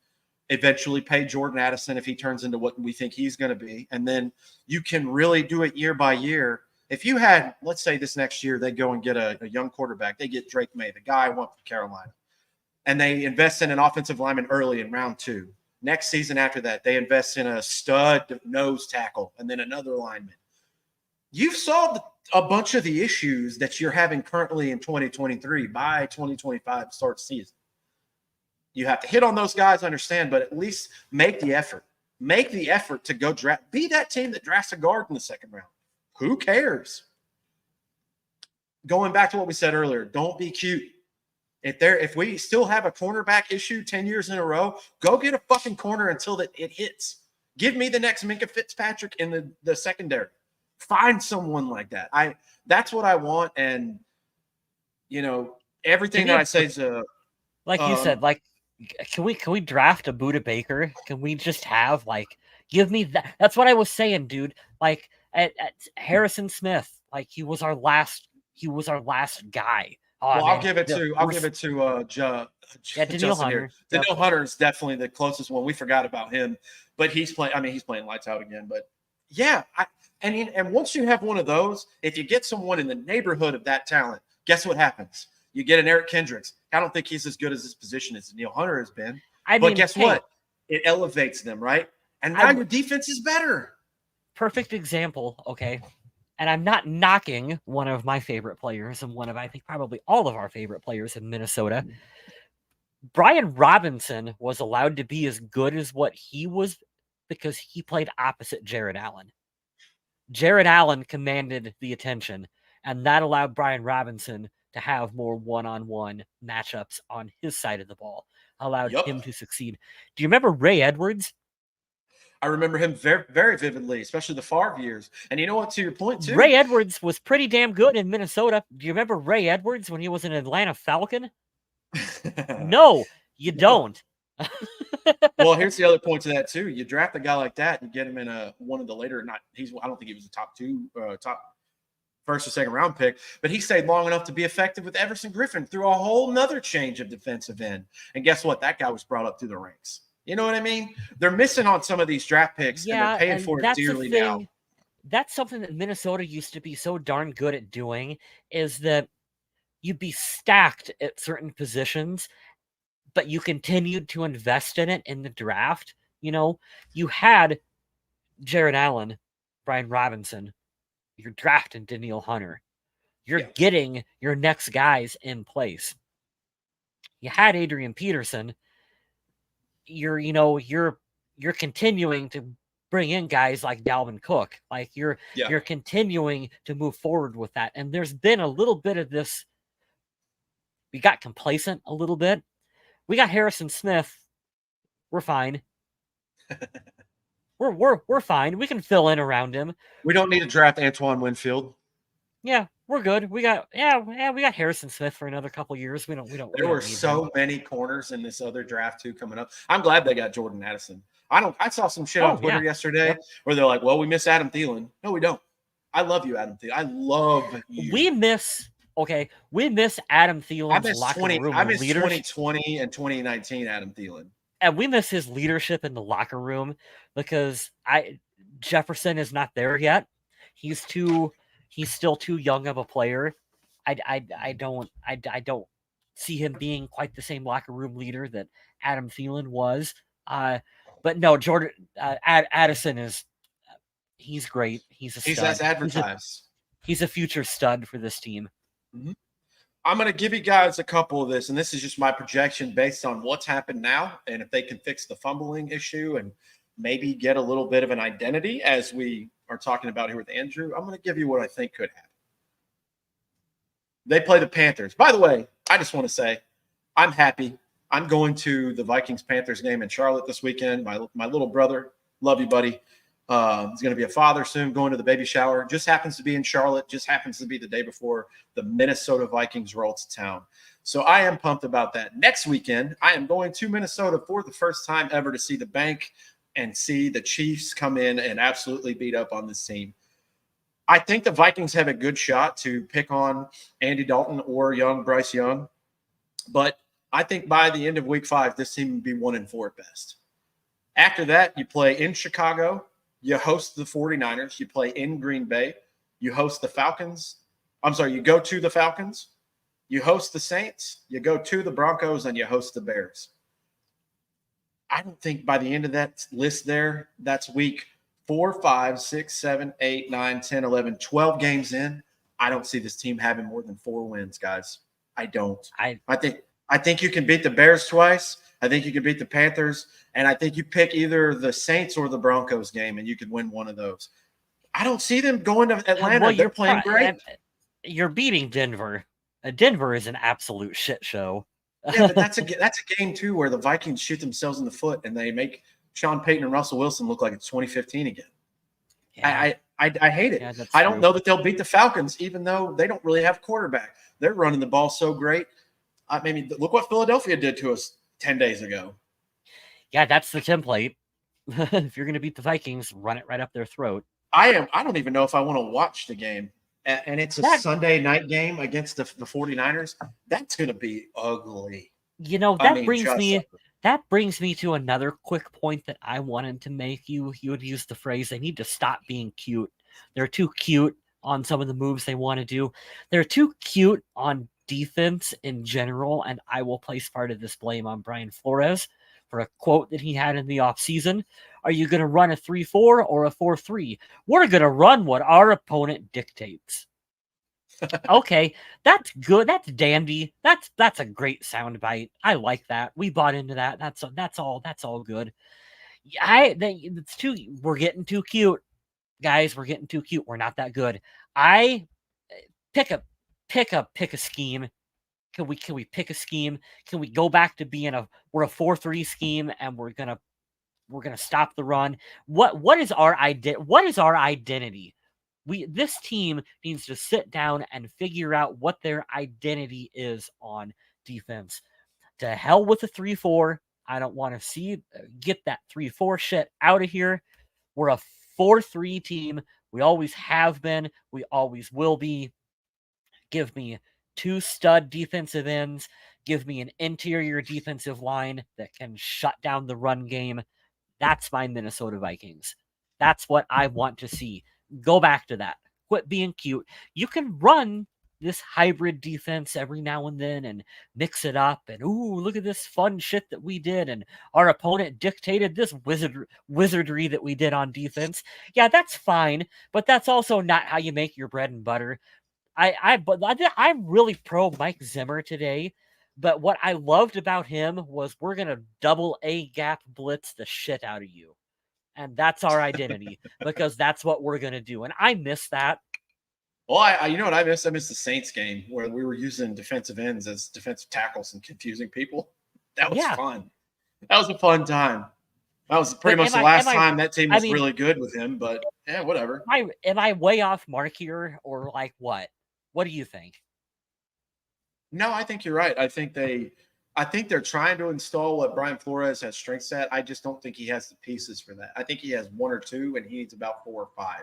eventually pay Jordan Addison if he turns into what we think he's going to be. And then you can really do it year by year. If you had, let's say this next year, they go and get a young quarterback. They get Drake May, the guy I want from Carolina. And they invest in an offensive lineman early in round 2. Next season after that, they invest in a stud nose tackle and then another lineman. You've solved a bunch of the issues that you're having currently in 2023 by 2025 start season. You have to hit on those guys, understand, but at least make the effort. Make the effort to go draft. Be that team that drafts a guard in the second round. Who cares? Going back to what we said earlier, don't be cute. If we still have a cornerback issue 10 years in a row, go get a fucking corner until it hits. Give me the next Minkah Fitzpatrick in the secondary. Find someone like that. That's what I want. And everything that I say is like you said, like, can we draft a Budda Baker? Can we just have, like, give me that? That's what I was saying, dude. Like at Harrison Smith, like he was our last guy. Oh, well, I'll give it to Danielle Hunter. Danielle Hunter is definitely the closest one. We forgot about him, but he's playing lights out again. But yeah, and once you have one of those, if you get someone in the neighborhood of that talent, guess what happens? You get an Eric Kendricks. I don't think he's as good as his position as Danielle Hunter has been. But guess what? It elevates them, right? And now your defense is better. Perfect example, okay? And I'm not knocking one of my favorite players and one of, I think, probably all of our favorite players in Minnesota. Brian Robinson was allowed to be as good as what he was because he played opposite Jared Allen. Jared Allen commanded the attention, and that allowed Brian Robinson to have more one-on-one matchups on his side of the ball, allowed him to succeed. Do you remember Ray Edwards? I remember him very, very vividly, especially the Favre years. And you know what, to your point, too? Ray Edwards was pretty damn good in Minnesota. Do you remember Ray Edwards when he was an Atlanta Falcon? No, you don't. Well, here's the other point to that, too. You draft a guy like that, you get him in one of the later, I don't think he was a top first or second round pick, but he stayed long enough to be effective with Everson Griffin through a whole nother change of defensive end. And guess what? That guy was brought up through the ranks. You know what I mean? They're missing on some of these draft picks, and they're Yeah, paying and for it that's the dearly now. thing. That's something that Minnesota used to be so darn good at doing, is that you'd be stacked at certain positions, but you continued to invest in it in the draft. You know, you had Jared Allen, Brian Robinson, you're drafting Daniil Hunter. You're getting your next guys in place. You had Adrian Peterson. You're continuing to bring in guys like Dalvin Cook. Like you're continuing to move forward with that. And there's been a little bit of this. We got complacent a little bit. We got Harrison Smith. We're fine. we're fine. We can fill in around him. We don't need to draft Antoine Winfield. Yeah, we're good. We got we got Harrison Smith for another couple years. There were so many corners in this other draft too coming up. I'm glad they got Jordan Addison. I saw some shit on Twitter yesterday where they're like, "Well, we miss Adam Thielen." No, we don't. I love you, Adam Thielen. I love you. We miss Adam Thielen's locker room leadership. I miss 2020 and 2019 Adam Thielen. And we miss his leadership in the locker room because Jefferson is not there yet. He's still too young of a player. I don't see him being quite the same locker room leader that Adam Thielen was. But no, Jordan Addison he's great. He's a stud. He's as advertised. He's a future stud for this team. Mm-hmm. I'm going to give you guys a couple of this, and this is just my projection based on what's happened now, and if they can fix the fumbling issue and maybe get a little bit of an identity as we are talking about here with Andrew. I'm going to give you what I think could happen. They play the Panthers. By the way, I just want to say I'm happy. I'm going to the Vikings-Panthers game in Charlotte this weekend. My little brother, love you, buddy. He's going to be a father soon, going to the baby shower. Just happens to be in Charlotte. Just happens to be the day before the Minnesota Vikings roll to town. So I am pumped about that. Next weekend, I am going to Minnesota for the first time ever to see the bank and see the Chiefs come in and absolutely beat up on this team. I think the Vikings have a good shot to pick on Andy Dalton or Bryce Young. But I think by the end of week 5, this team will be 1-4 at best. After that, you play in Chicago. You host the 49ers. You play in Green Bay. You host the Falcons. You go to the Falcons. You host the Saints. You go to the Broncos, and you host the Bears. I don't think by the end of that list there, that's week 4, 5, 6, 7, 8, 9, 10, 11, 12 games in. I don't see this team having more than 4 wins, guys. I don't. I think you can beat the Bears twice. I think you can beat the Panthers. And I think you pick either the Saints or the Broncos game, and you could win one of those. I don't see them going to Atlanta. Well, they're playing great. You're beating Denver. Denver is an absolute shit show. Yeah, but that's a game, too, where the Vikings shoot themselves in the foot, and they make Sean Payton and Russell Wilson look like it's 2015 again. Yeah. I hate it. Yeah, I don't know that they'll beat the Falcons, even though they don't really have a quarterback. They're running the ball so great. I mean, look what Philadelphia did to us 10 days ago. Yeah, that's the template. If you're going to beat the Vikings, run it right up their throat. I don't even know if I want to watch the game. And it's a Sunday night game against the 49ers. That's going to be ugly. That brings me to another quick point that I wanted to make. You would use the phrase, they need to stop being cute. They're too cute on some of the moves they want to do. They're too cute on defense in general, and I will place part of this blame on Brian Flores for a quote that he had in the offseason. Are you going to run a 3-4 or a 4-3? We're going to run what our opponent dictates. Okay, that's good. That's dandy. That's a great soundbite. I like that. We bought into that. That's all good. We're getting too cute, guys. We're getting too cute. We're not that good. I pick a scheme. Can we pick a scheme? Can we go back to being we're a 4-3 scheme and we're gonna stop the run? What is our identity? This team needs to sit down and figure out what their identity is on defense. To hell with the 3-4. I don't want to get that 3-4 shit out of here. We're a 4-3 team. We always have been. We always will be. Give me 2 stud defensive ends. Give me an interior defensive line that can shut down the run game. That's my Minnesota Vikings. That's what I want to see. Go back to that. Quit being cute. You can run this hybrid defense every now and then and mix it up. And ooh, look at this fun shit that we did. And our opponent dictated this wizardry that we did on defense. Yeah, that's fine, but that's also not how you make your bread and butter. I'm really pro Mike Zimmer today. But what I loved about him was we're going to double A gap blitz the shit out of you. And that's our identity because that's what we're going to do. And I miss that. Well, I you know what I miss? I miss the Saints game where we were using defensive ends as defensive tackles and confusing people. That was fun. That was a fun time. That was pretty much the last time that team was really good with him, but yeah, whatever. Am I way off mark here or like what? What do you think? No, I think you're right. I think they're trying to install what Brian Flores has strengths at. I just don't think he has the pieces for that. I think he has 1 or 2, and he needs about 4 or 5.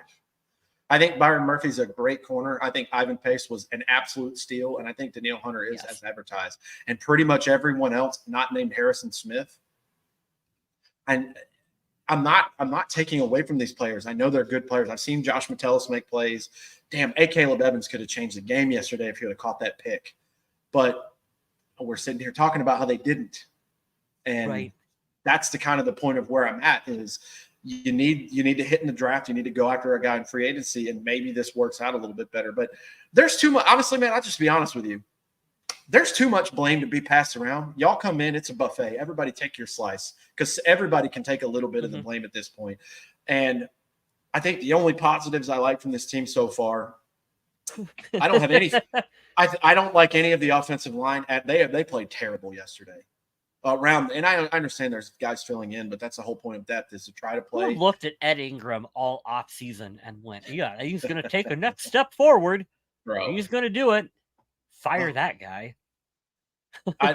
I think Byron Murphy's a great corner. I think Ivan Pace was an absolute steal, and I think Danielle Hunter is as advertised. And pretty much everyone else not named Harrison Smith. And I'm not taking away from these players. I know they're good players. I've seen Josh Metellus make plays. Damn, Caleb Evans could have changed the game yesterday if he would have caught that pick. But we're sitting here talking about how they didn't. And that's the kind of the point of where I'm at is you need to hit in the draft. You need to go after a guy in free agency, and maybe this works out a little bit better. But there's too much. Honestly, man, I'll just be honest with you. There's too much blame to be passed around. Y'all come in, it's a buffet. Everybody take your slice because everybody can take a little bit of the blame at this point. And I think the only positives I like from this team so far, I don't have any. I don't like any of the offensive line. They played terrible yesterday. And I understand there's guys filling in, but that's the whole point of depth is to try to play. We looked at Ed Ingram all off season and went, yeah, he's going to take a next step forward. Bro. He's going to do it. Fire that guy. I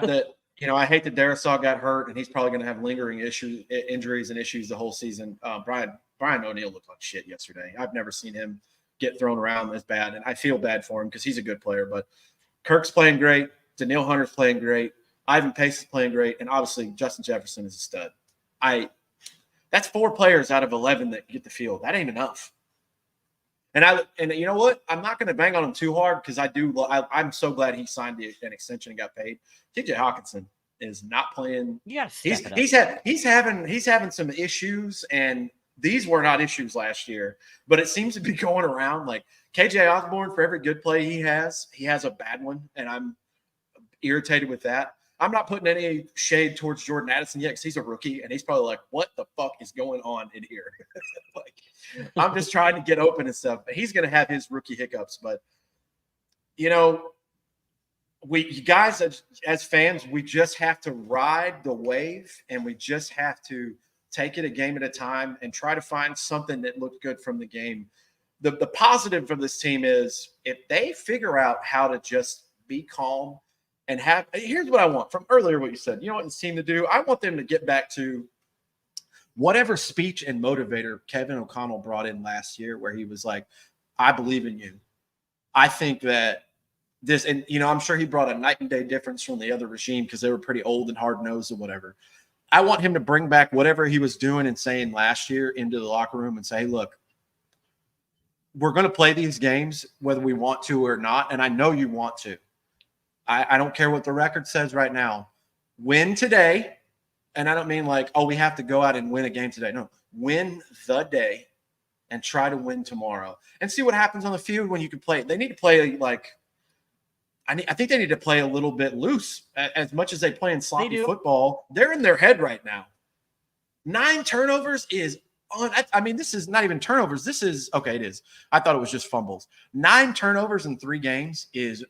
hate that Darisaw got hurt, and he's probably going to have lingering injuries and issues the whole season. Brian O'Neill looked like shit yesterday. I've never seen him get thrown around as bad, and I feel bad for him because he's a good player. But Kirk's playing great. Danielle Hunter's playing great. Ivan Pace is playing great, and obviously Justin Jefferson is a stud. That's 4 players out of 11 that get the field. That ain't enough. And you know what? I'm not going to bang on him too hard because I'm so glad he signed an extension and got paid. TJ Hawkinson is not playing. Yes, he's having some issues, and these were not issues last year, but it seems to be going around. Like KJ Osborne, for every good play he has a bad one, and I'm irritated with that. I'm not putting any shade towards Jordan Addison yet because he's a rookie, and he's probably like, what the fuck is going on in here? I'm just trying to get open and stuff. But he's going to have his rookie hiccups. But, you guys as fans, we just have to ride the wave, and we just have to take it a game at a time and try to find something that looked good from the game. The positive from this team is if they figure out how to just be calm and here's what I want from earlier, what you said. You know what this team to do? I want them to get back to whatever speech and motivator Kevin O'Connell brought in last year, where he was like, I believe in you. I think that this, and I'm sure he brought a night and day difference from the other regime because they were pretty old and hard-nosed or whatever. I want him to bring back whatever he was doing and saying last year into the locker room and say, hey, look, we're going to play these games whether we want to or not, and I know you want to. I don't care what the record says right now. Win today, and I don't mean like, oh, we have to go out and win a game today. No, win the day and try to win tomorrow and see what happens on the field when you can play. They need to play I think they need to play a little bit loose as much as they play in sloppy football. They're in their head right now. 9 turnovers is this is not even turnovers. This is okay. It is. I thought it was just fumbles. 9 turnovers in 3 games is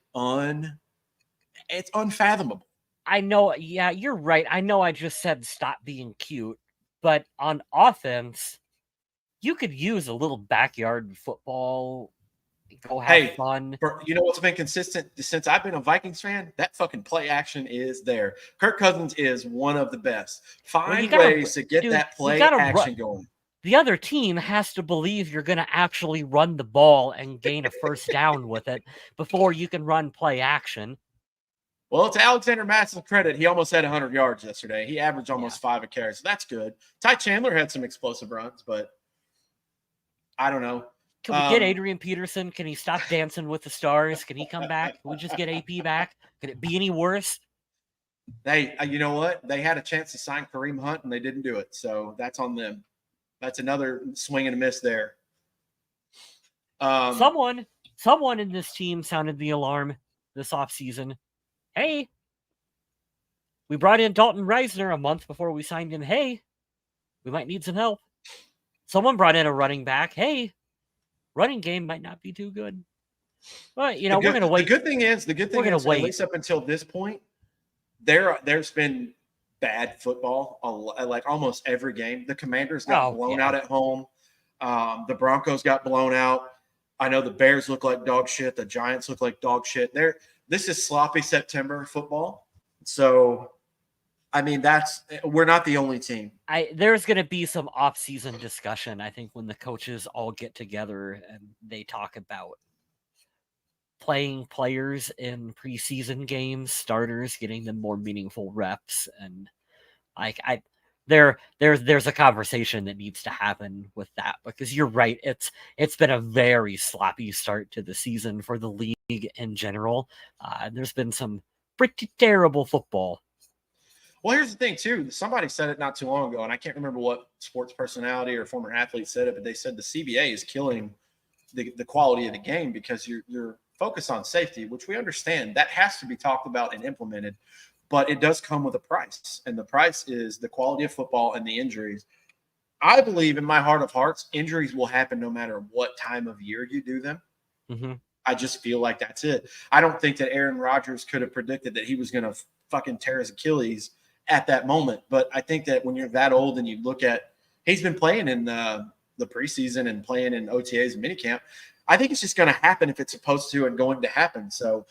it's unfathomable. I know. Yeah, you're right. I know I just said stop being cute, but on offense, you could use a little backyard football. Go have fun. You know what's been consistent since I've been a Vikings fan? That fucking play action is there. Kirk Cousins is one of the best. Find ways to get that play action going. the other team has to believe you're going to actually run the ball and gain a first down with it before you can run play action. Well, to Alexander Matt's credit, he almost had 100 yards yesterday. He averaged almost 5 a carry, so that's good. Ty Chandler had some explosive runs, but I don't know. Can we get Adrian Peterson? Can he stop dancing with the stars? Can he come back? Can we just get AP back? Could it be any worse? Hey, you know what? They had a chance to sign Kareem Hunt, and they didn't do it, so that's on them. That's another swing and a miss there. Someone in this team sounded the alarm this offseason. Hey, we brought in Dalton Reisner a month before we signed him. Hey, we might need some help. Someone brought in a running back. Hey, running game might not be too good. But, we're going to wait. The good thing is, at least up until this point, there's been bad football, like almost every game. The Commanders got blown out at home. The Broncos got blown out. I know the Bears look like dog shit. The Giants look like dog shit. This is sloppy September football. So, I mean, we're not the only team. There's going to be some off-season discussion, I think, when the coaches all get together and they talk about playing players in preseason games, starters, getting them more meaningful reps, and there's a conversation that needs to happen with that, because you're right, it's been a very sloppy start to the season for the league in general. There's been some pretty terrible football. Well, here's the thing too. Somebody said it not too long ago, and I can't remember what sports personality or former athlete said it, but they said the CBA is killing the quality of the game because you're focused on safety, which we understand. That has to be talked about and implemented, but it does come with a price, and the price is the quality of football and the injuries. I believe in my heart of hearts, injuries will happen no matter what time of year you do them. Mm-hmm. I just feel like that's it. I don't think that Aaron Rodgers could have predicted that he was going to fucking tear his Achilles at that moment. But I think that when you're that old and you look at, he's been playing in the preseason and playing in OTAs and minicamp, I think it's just going to happen if it's supposed to and going to happen. So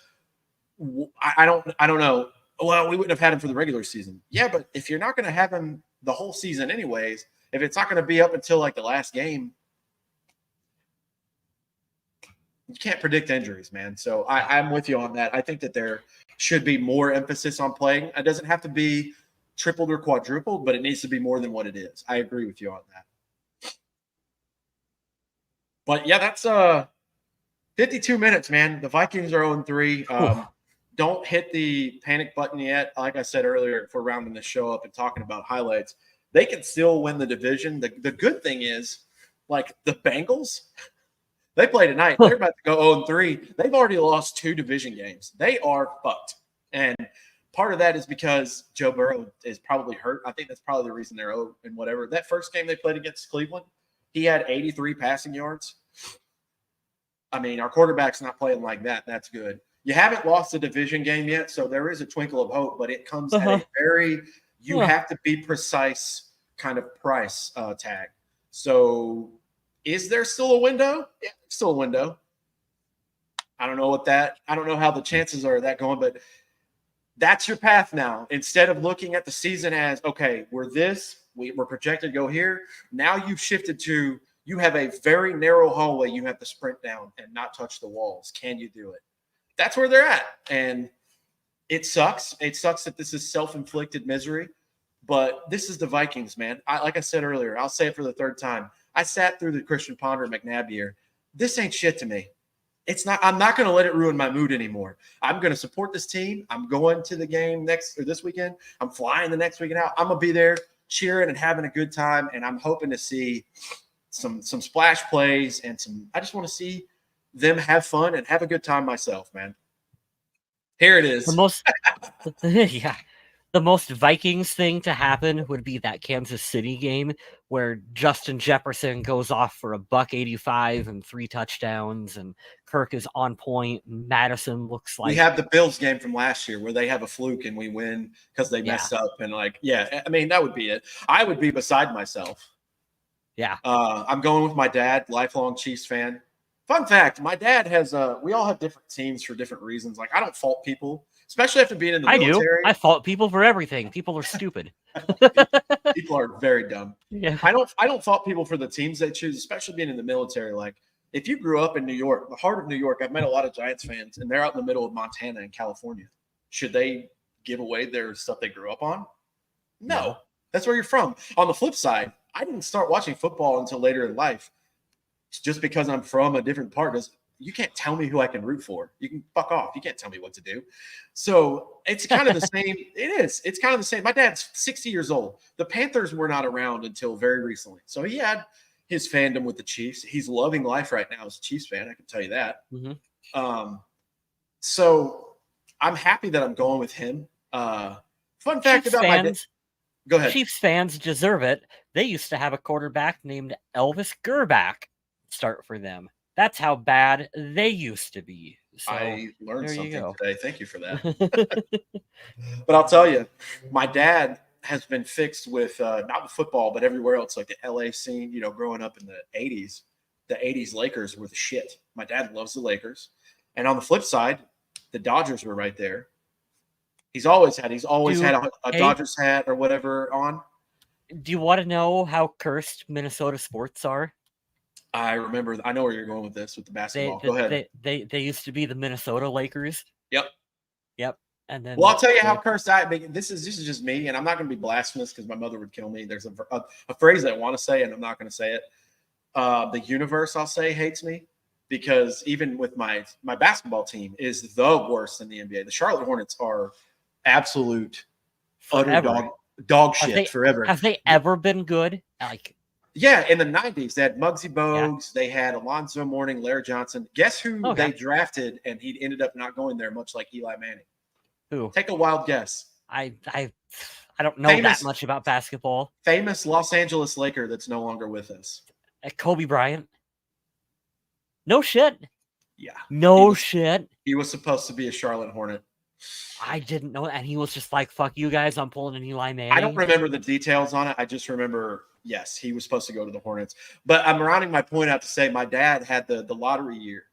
I don't know. Well, we wouldn't have had him for the regular season. Yeah, but if you're not going to have him the whole season anyways, if it's not going to be up until like the last game, you can't predict injuries, man. So I'm with you on that. I think that there should be more emphasis on playing. It doesn't have to be tripled or quadrupled, but it needs to be more than what it is. I agree with you on that. But yeah, that's 52 minutes, man. The Vikings are 0-3. Don't hit the panic button yet. Like I said earlier, if we're rounding the show up and talking about highlights, they can still win the division. The good thing is, like the Bengals, they play tonight. They're about to go 0-3. They've already lost 2 division games. They are fucked. And part of that is because Joe Burrow is probably hurt. I think that's probably the reason they're 0 and whatever. That first game they played against Cleveland, he had 83 passing yards. I mean, our quarterback's not playing like that. That's good. You haven't lost a division game yet, so there is a twinkle of hope, but it comes at a very – you have to be precise kind of price tag. So is there still a window? Yeah, still a window. I don't know how the chances are of that going, but that's your path now. Instead of looking at the season as, okay, we're projected to go here. Now you've shifted to – you have a very narrow hallway you have to sprint down and not touch the walls. Can you do it? That's where they're at. And it sucks. It sucks that this is self-inflicted misery, but this is the Vikings, man. Like I said earlier, I'll say it for the third time. I sat through the Christian Ponder McNabb year. This ain't shit to me. It's not. I'm not going to let it ruin my mood anymore. I'm going to support this team. I'm going to the game this weekend. I'm flying the next weekend out. I'm going to be there cheering and having a good time, and I'm hoping to see some splash plays and I just want to see them have fun and have a good time myself, man. Here it is. The most Vikings thing to happen would be that Kansas City game where Justin Jefferson goes off for $185 and 3 touchdowns, and Kirk is on point. Madison looks like we have the Bills game from last year where they have a fluke and we win because they messed up. And I mean, that would be it. I would be beside myself. Yeah. I'm going with my dad, lifelong Chiefs fan. Fun fact, my dad has we all have different teams for different reasons. Like, I don't fault people, especially after being in the I do. military. I fault people for everything. People are stupid. People are very dumb. Yeah. I don't fault people for the teams they choose, especially being in the military. Like, if you grew up in New York, the heart of New York, I've met a lot of Giants fans, and they're out in the middle of Montana and California. Should they give away their stuff they grew up on? No. That's where you're from. On the flip side, I didn't start watching football until later in life. Just because I'm from a different part, you can't tell me who I can root for. You can fuck off. You can't tell me what to do. So it's kind of the same. It is. It's kind of the same. My dad's 60 years old. The Panthers were not around until very recently. So he had his fandom with the Chiefs. He's loving life right now as a Chiefs fan. I can tell you that. Mm-hmm. So I'm happy that I'm going with him. Fun fact Chiefs about my dad. Go ahead. Chiefs fans deserve it. They used to have a quarterback named Elvis Gerback start for them. That's how bad they used to be. So, I learned there you something go. today. Thank you for that. But I'll tell you, my dad has been fixed with not with football, but everywhere else, like the LA scene. You know, growing up in the '80s Lakers were the shit. My dad loves the Lakers, and on the flip side, the Dodgers were right there. He's always had a Dodgers hat or whatever on. Do you want to know how cursed Minnesota sports are? I remember. I know where you're going with this with the basketball. Go ahead. They used to be the Minnesota Lakers. Yep. And then, well, I'll tell you how cursed I. This is just me, and I'm not going to be blasphemous because my mother would kill me. There's a phrase I want to say, and I'm not going to say it. The universe, I'll say, hates me because even with my basketball team is the worst in the NBA. The Charlotte Hornets are absolute utter dog shit forever. Have they ever been good? Like, yeah, in the 90s, they had Muggsy Bogues, they had Alonzo Mourning, Larry Johnson. Guess who they drafted, and he ended up not going there, much like Eli Manning. Who? Take a wild guess. I don't know that much about basketball. Famous Los Angeles Laker that's no longer with us. Kobe Bryant. No shit. Yeah. No shit. He was supposed to be a Charlotte Hornet. I didn't know, and he was just like, "Fuck you guys, I'm pulling an Eli Manning." I don't remember the details on it. I just remember, yes, he was supposed to go to the Hornets. But I'm rounding my point out to say my dad had the lottery year.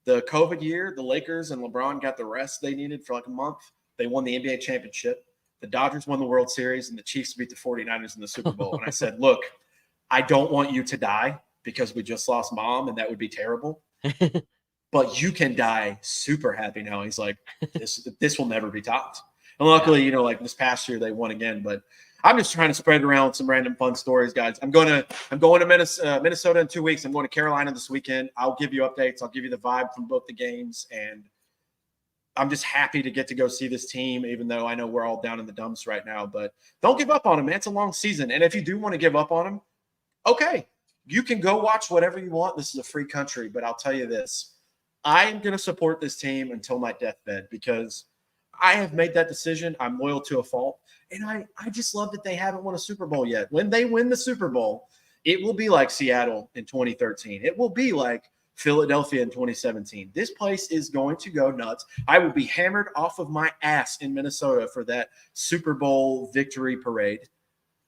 The COVID year, the Lakers and LeBron got the rest they needed for like a month. They won the NBA championship. The Dodgers won the World Series, and the Chiefs beat the 49ers in the Super Bowl. And I said, look, I don't want you to die because we just lost Mom, and that would be terrible. But you can die super happy now. He's like, this will never be topped. And luckily, you know, like this past year they won again. But I'm just trying to spread around some random fun stories, guys. I'm going to Minnesota in 2 weeks. I'm going to Carolina this weekend. I'll give you updates. I'll give you the vibe from both the games. And I'm just happy to get to go see this team, even though I know we're all down in the dumps right now. But don't give up on them, man. It's a long season. And if you do want to give up on them, okay, you can go watch whatever you want. This is a free country. But I'll tell you this. I'm going to support this team until my deathbed because I have made that decision. I'm loyal to a fault. And I just love that they haven't won a Super Bowl yet. When they win the Super Bowl, it will be like Seattle in 2013. It will be like Philadelphia in 2017. This place is going to go nuts. I will be hammered off of my ass in Minnesota for that Super Bowl victory parade.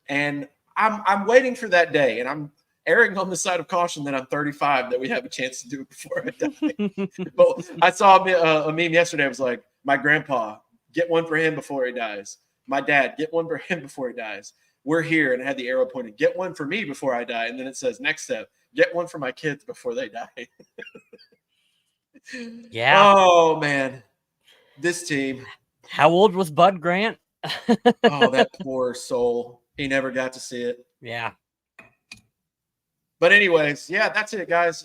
And I'm waiting for that day. And I'm erring on the side of caution that I'm 35, that we have a chance to do it before I die. But I saw a meme yesterday. It was like, my grandpa, get one for him before he dies. My dad, get one for him before he dies. We're here, and I had the arrow pointing. Get one for me before I die. And then it says, next step, get one for my kids before they die. Yeah. Oh, man. This team. How old was Bud Grant? Oh, that poor soul. He never got to see it. Yeah. But anyways, yeah, that's it, guys.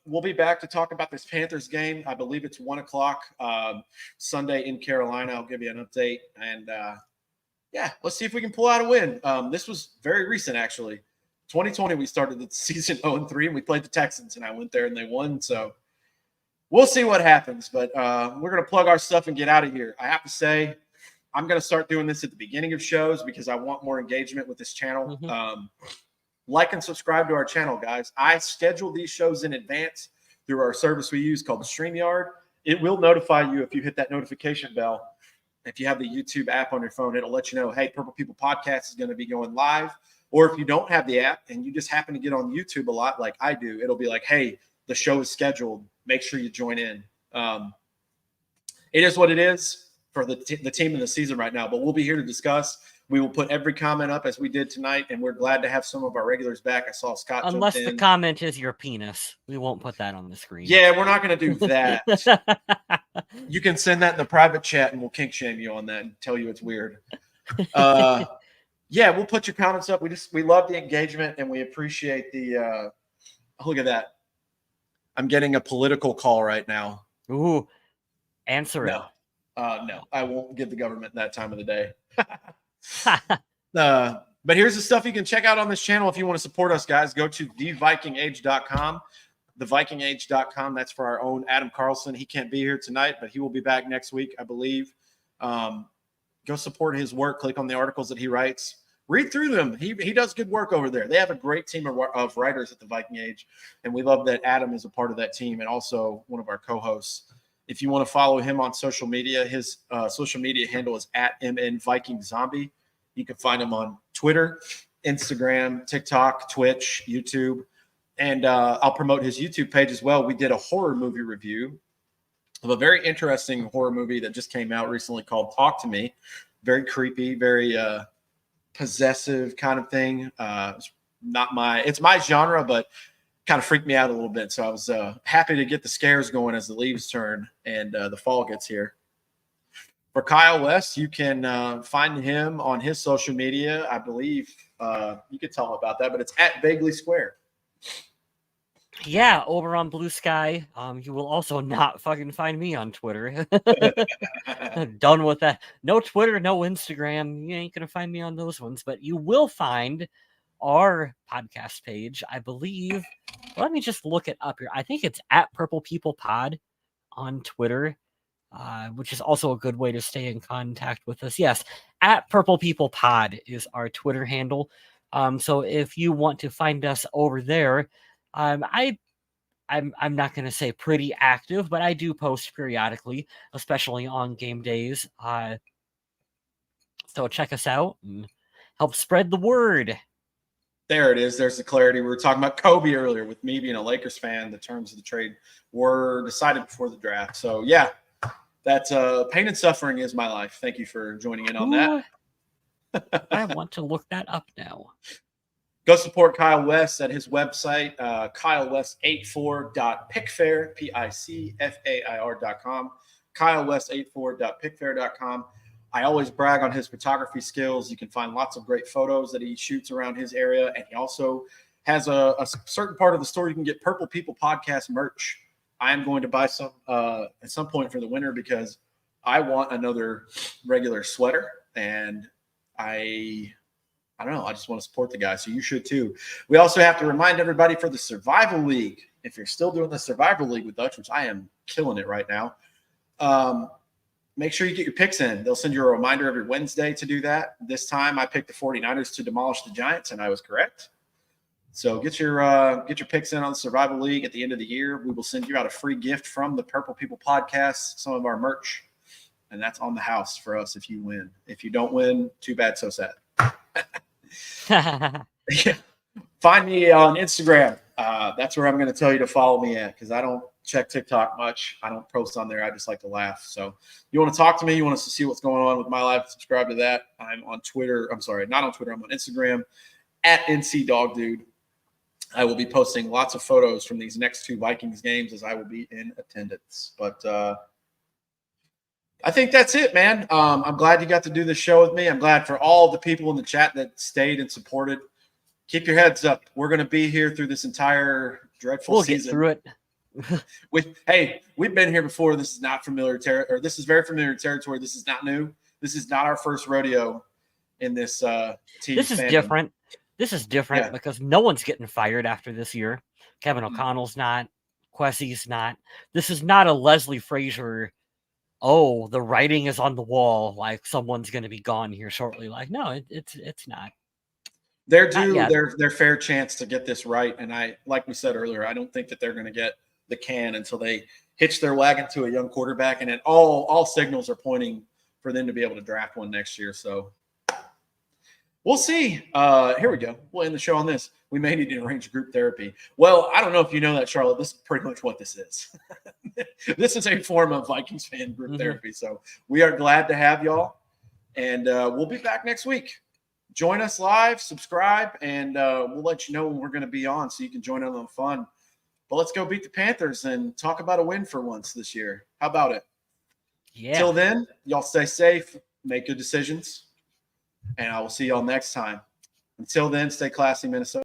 We'll be back to talk about this Panthers game. I believe it's 1:00 Sunday in Carolina. I'll give you an update. And, yeah, let's see if we can pull out a win. This was very recent, actually. 2020, we started the season 0-3, and we played the Texans, and I went there, and they won. So we'll see what happens. But we're going to plug our stuff and get out of here. I have to say, I'm going to start doing this at the beginning of shows because I want more engagement with this channel. Mm-hmm. Like and subscribe to our channel, guys. I schedule these shows in advance through our service we use called the StreamYard. It will notify you if you hit that notification bell. If you have the YouTube app on your phone, it'll let you know, hey, Purple People Podcast is going to be going live. Or if you don't have the app and you just happen to get on YouTube a lot like I do, it'll be like, hey, the show is scheduled, make sure you join in. It is what it is for the team in the season right now, but we'll be here to discuss. We will put every comment up as we did tonight, and we're glad to have some of our regulars back. I saw Scott Unless jumped the in. comment is your penis. We won't put that on the screen. Yeah, we're not going to do that. You can send that in the private chat, and we'll kink shame you on that and tell you it's weird. Yeah, we'll put your comments up. We love the engagement, and we appreciate the look at that. I'm getting a political call right now. Ooh, answer it. No, I won't give the government that time of the day. But here's the stuff you can check out on this channel if you want to support us, guys. Go to thevikingage.com. Thevikingage.com. That's for our own Adam Carlson. He can't be here tonight, but he will be back next week, I believe. Go support his work. Click on the articles that he writes. Read through them. He does good work over there. They have a great team of writers at the Viking Age, and we love that Adam is a part of that team and also one of our co-hosts. If you want to follow him on social media, his social media handle is @MNVikingZombie. You can find him on Twitter, Instagram, TikTok, Twitch, YouTube, and I'll promote his YouTube page as well. We did a horror movie review of a very interesting horror movie that just came out recently called Talk to Me. Very creepy, very possessive kind of thing. It's my genre, but kind of freaked me out a little bit. So I was happy to get the scares going as the leaves turn and the fall gets here. For Kyle West, you can find him on his social media. I believe you could tell him about that, but it's @Vaguely Square. Yeah, over on Blue Sky. You will also not fucking find me on Twitter. Done with that. No Twitter, no Instagram. You ain't gonna find me on those ones, but you will find our podcast page, I believe. Let me just look it up here. I think it's @PurplePeoplePod on Twitter, which is also a good way to stay in contact with us. Yes, @PurplePeoplePod is our Twitter handle. So if you want to find us over there, I'm not going to say pretty active, but I do post periodically, especially on game days. So check us out and help spread the word. There it is. There's the clarity. We were talking about Kobe earlier with me being a Lakers fan. The terms of the trade were decided before the draft. So, yeah, that's pain and suffering is my life. Thank you for joining in on that. I want to look that up now. Go support Kyle West at his website, kylewest84.pickfair, PICFAIR.com, kylewest84.pickfair.com. I always brag on his photography skills. You can find lots of great photos that he shoots around his area, and he also has a certain part of the store you can get Purple People Podcast merch. I am going to buy some at some point for the winter because I want another regular sweater, and I don't know. I just want to support the guy, so you should too. We also have to remind everybody for the Survival League. If you're still doing the Survival League with Dutch, which I am killing it right now, make sure you get your picks in. They'll send you a reminder every Wednesday to do that. This time I picked the 49ers to demolish the Giants, and I was correct. So get your picks in on the Survival League. At the end of the year, we will send you out a free gift from the Purple People Podcast, some of our merch, and that's on the house for us if you win. If you don't win, too bad, so sad. Find me on Instagram. That's where I'm going to tell you to follow me at because I don't check TikTok much. I don't post on there. I just like to laugh. So you want to talk to me, you want us to see what's going on with my life, subscribe to that. I'm on Twitter. I'm sorry, not on Twitter. I'm on Instagram @NCDogDude. I will be posting lots of photos from these next 2 Vikings games as I will be in attendance. But I think that's it, man. I'm glad you got to do this show with me. I'm glad for all the people in the chat that stayed and supported. Keep your heads up. We're going to be here through this entire dreadful season. We'll get through it. We've been here before. This is not familiar territory. This is very familiar territory. This is not new. This is not our first rodeo in this team. This is fandom. different. This is different because no one's getting fired after this year. Kevin O'Connell's not. Quessie's not. This is not a Leslie Frazier. Oh, the writing is on the wall. Like someone's going to be gone here shortly. Like, no, it's not. They're due their fair chance to get this right. And like we said earlier, I don't think that they're going to get the can until they hitch their wagon to a young quarterback. And all signals are pointing for them to be able to draft one next year. So We'll see. Here we go. We'll end the show on this. We may need to arrange group therapy. Well, I don't know if you know that, Charlotte. This is pretty much what this is. This is a form of Vikings fan group therapy. So we are glad to have y'all. And we'll be back next week. Join us live, subscribe, and we'll let you know when we're going to be on so you can join in on the fun. But let's go beat the Panthers and talk about a win for once this year. How about it? Yeah. Till then, y'all stay safe, make good decisions, and I will see y'all next time. Until then, stay classy, Minnesota.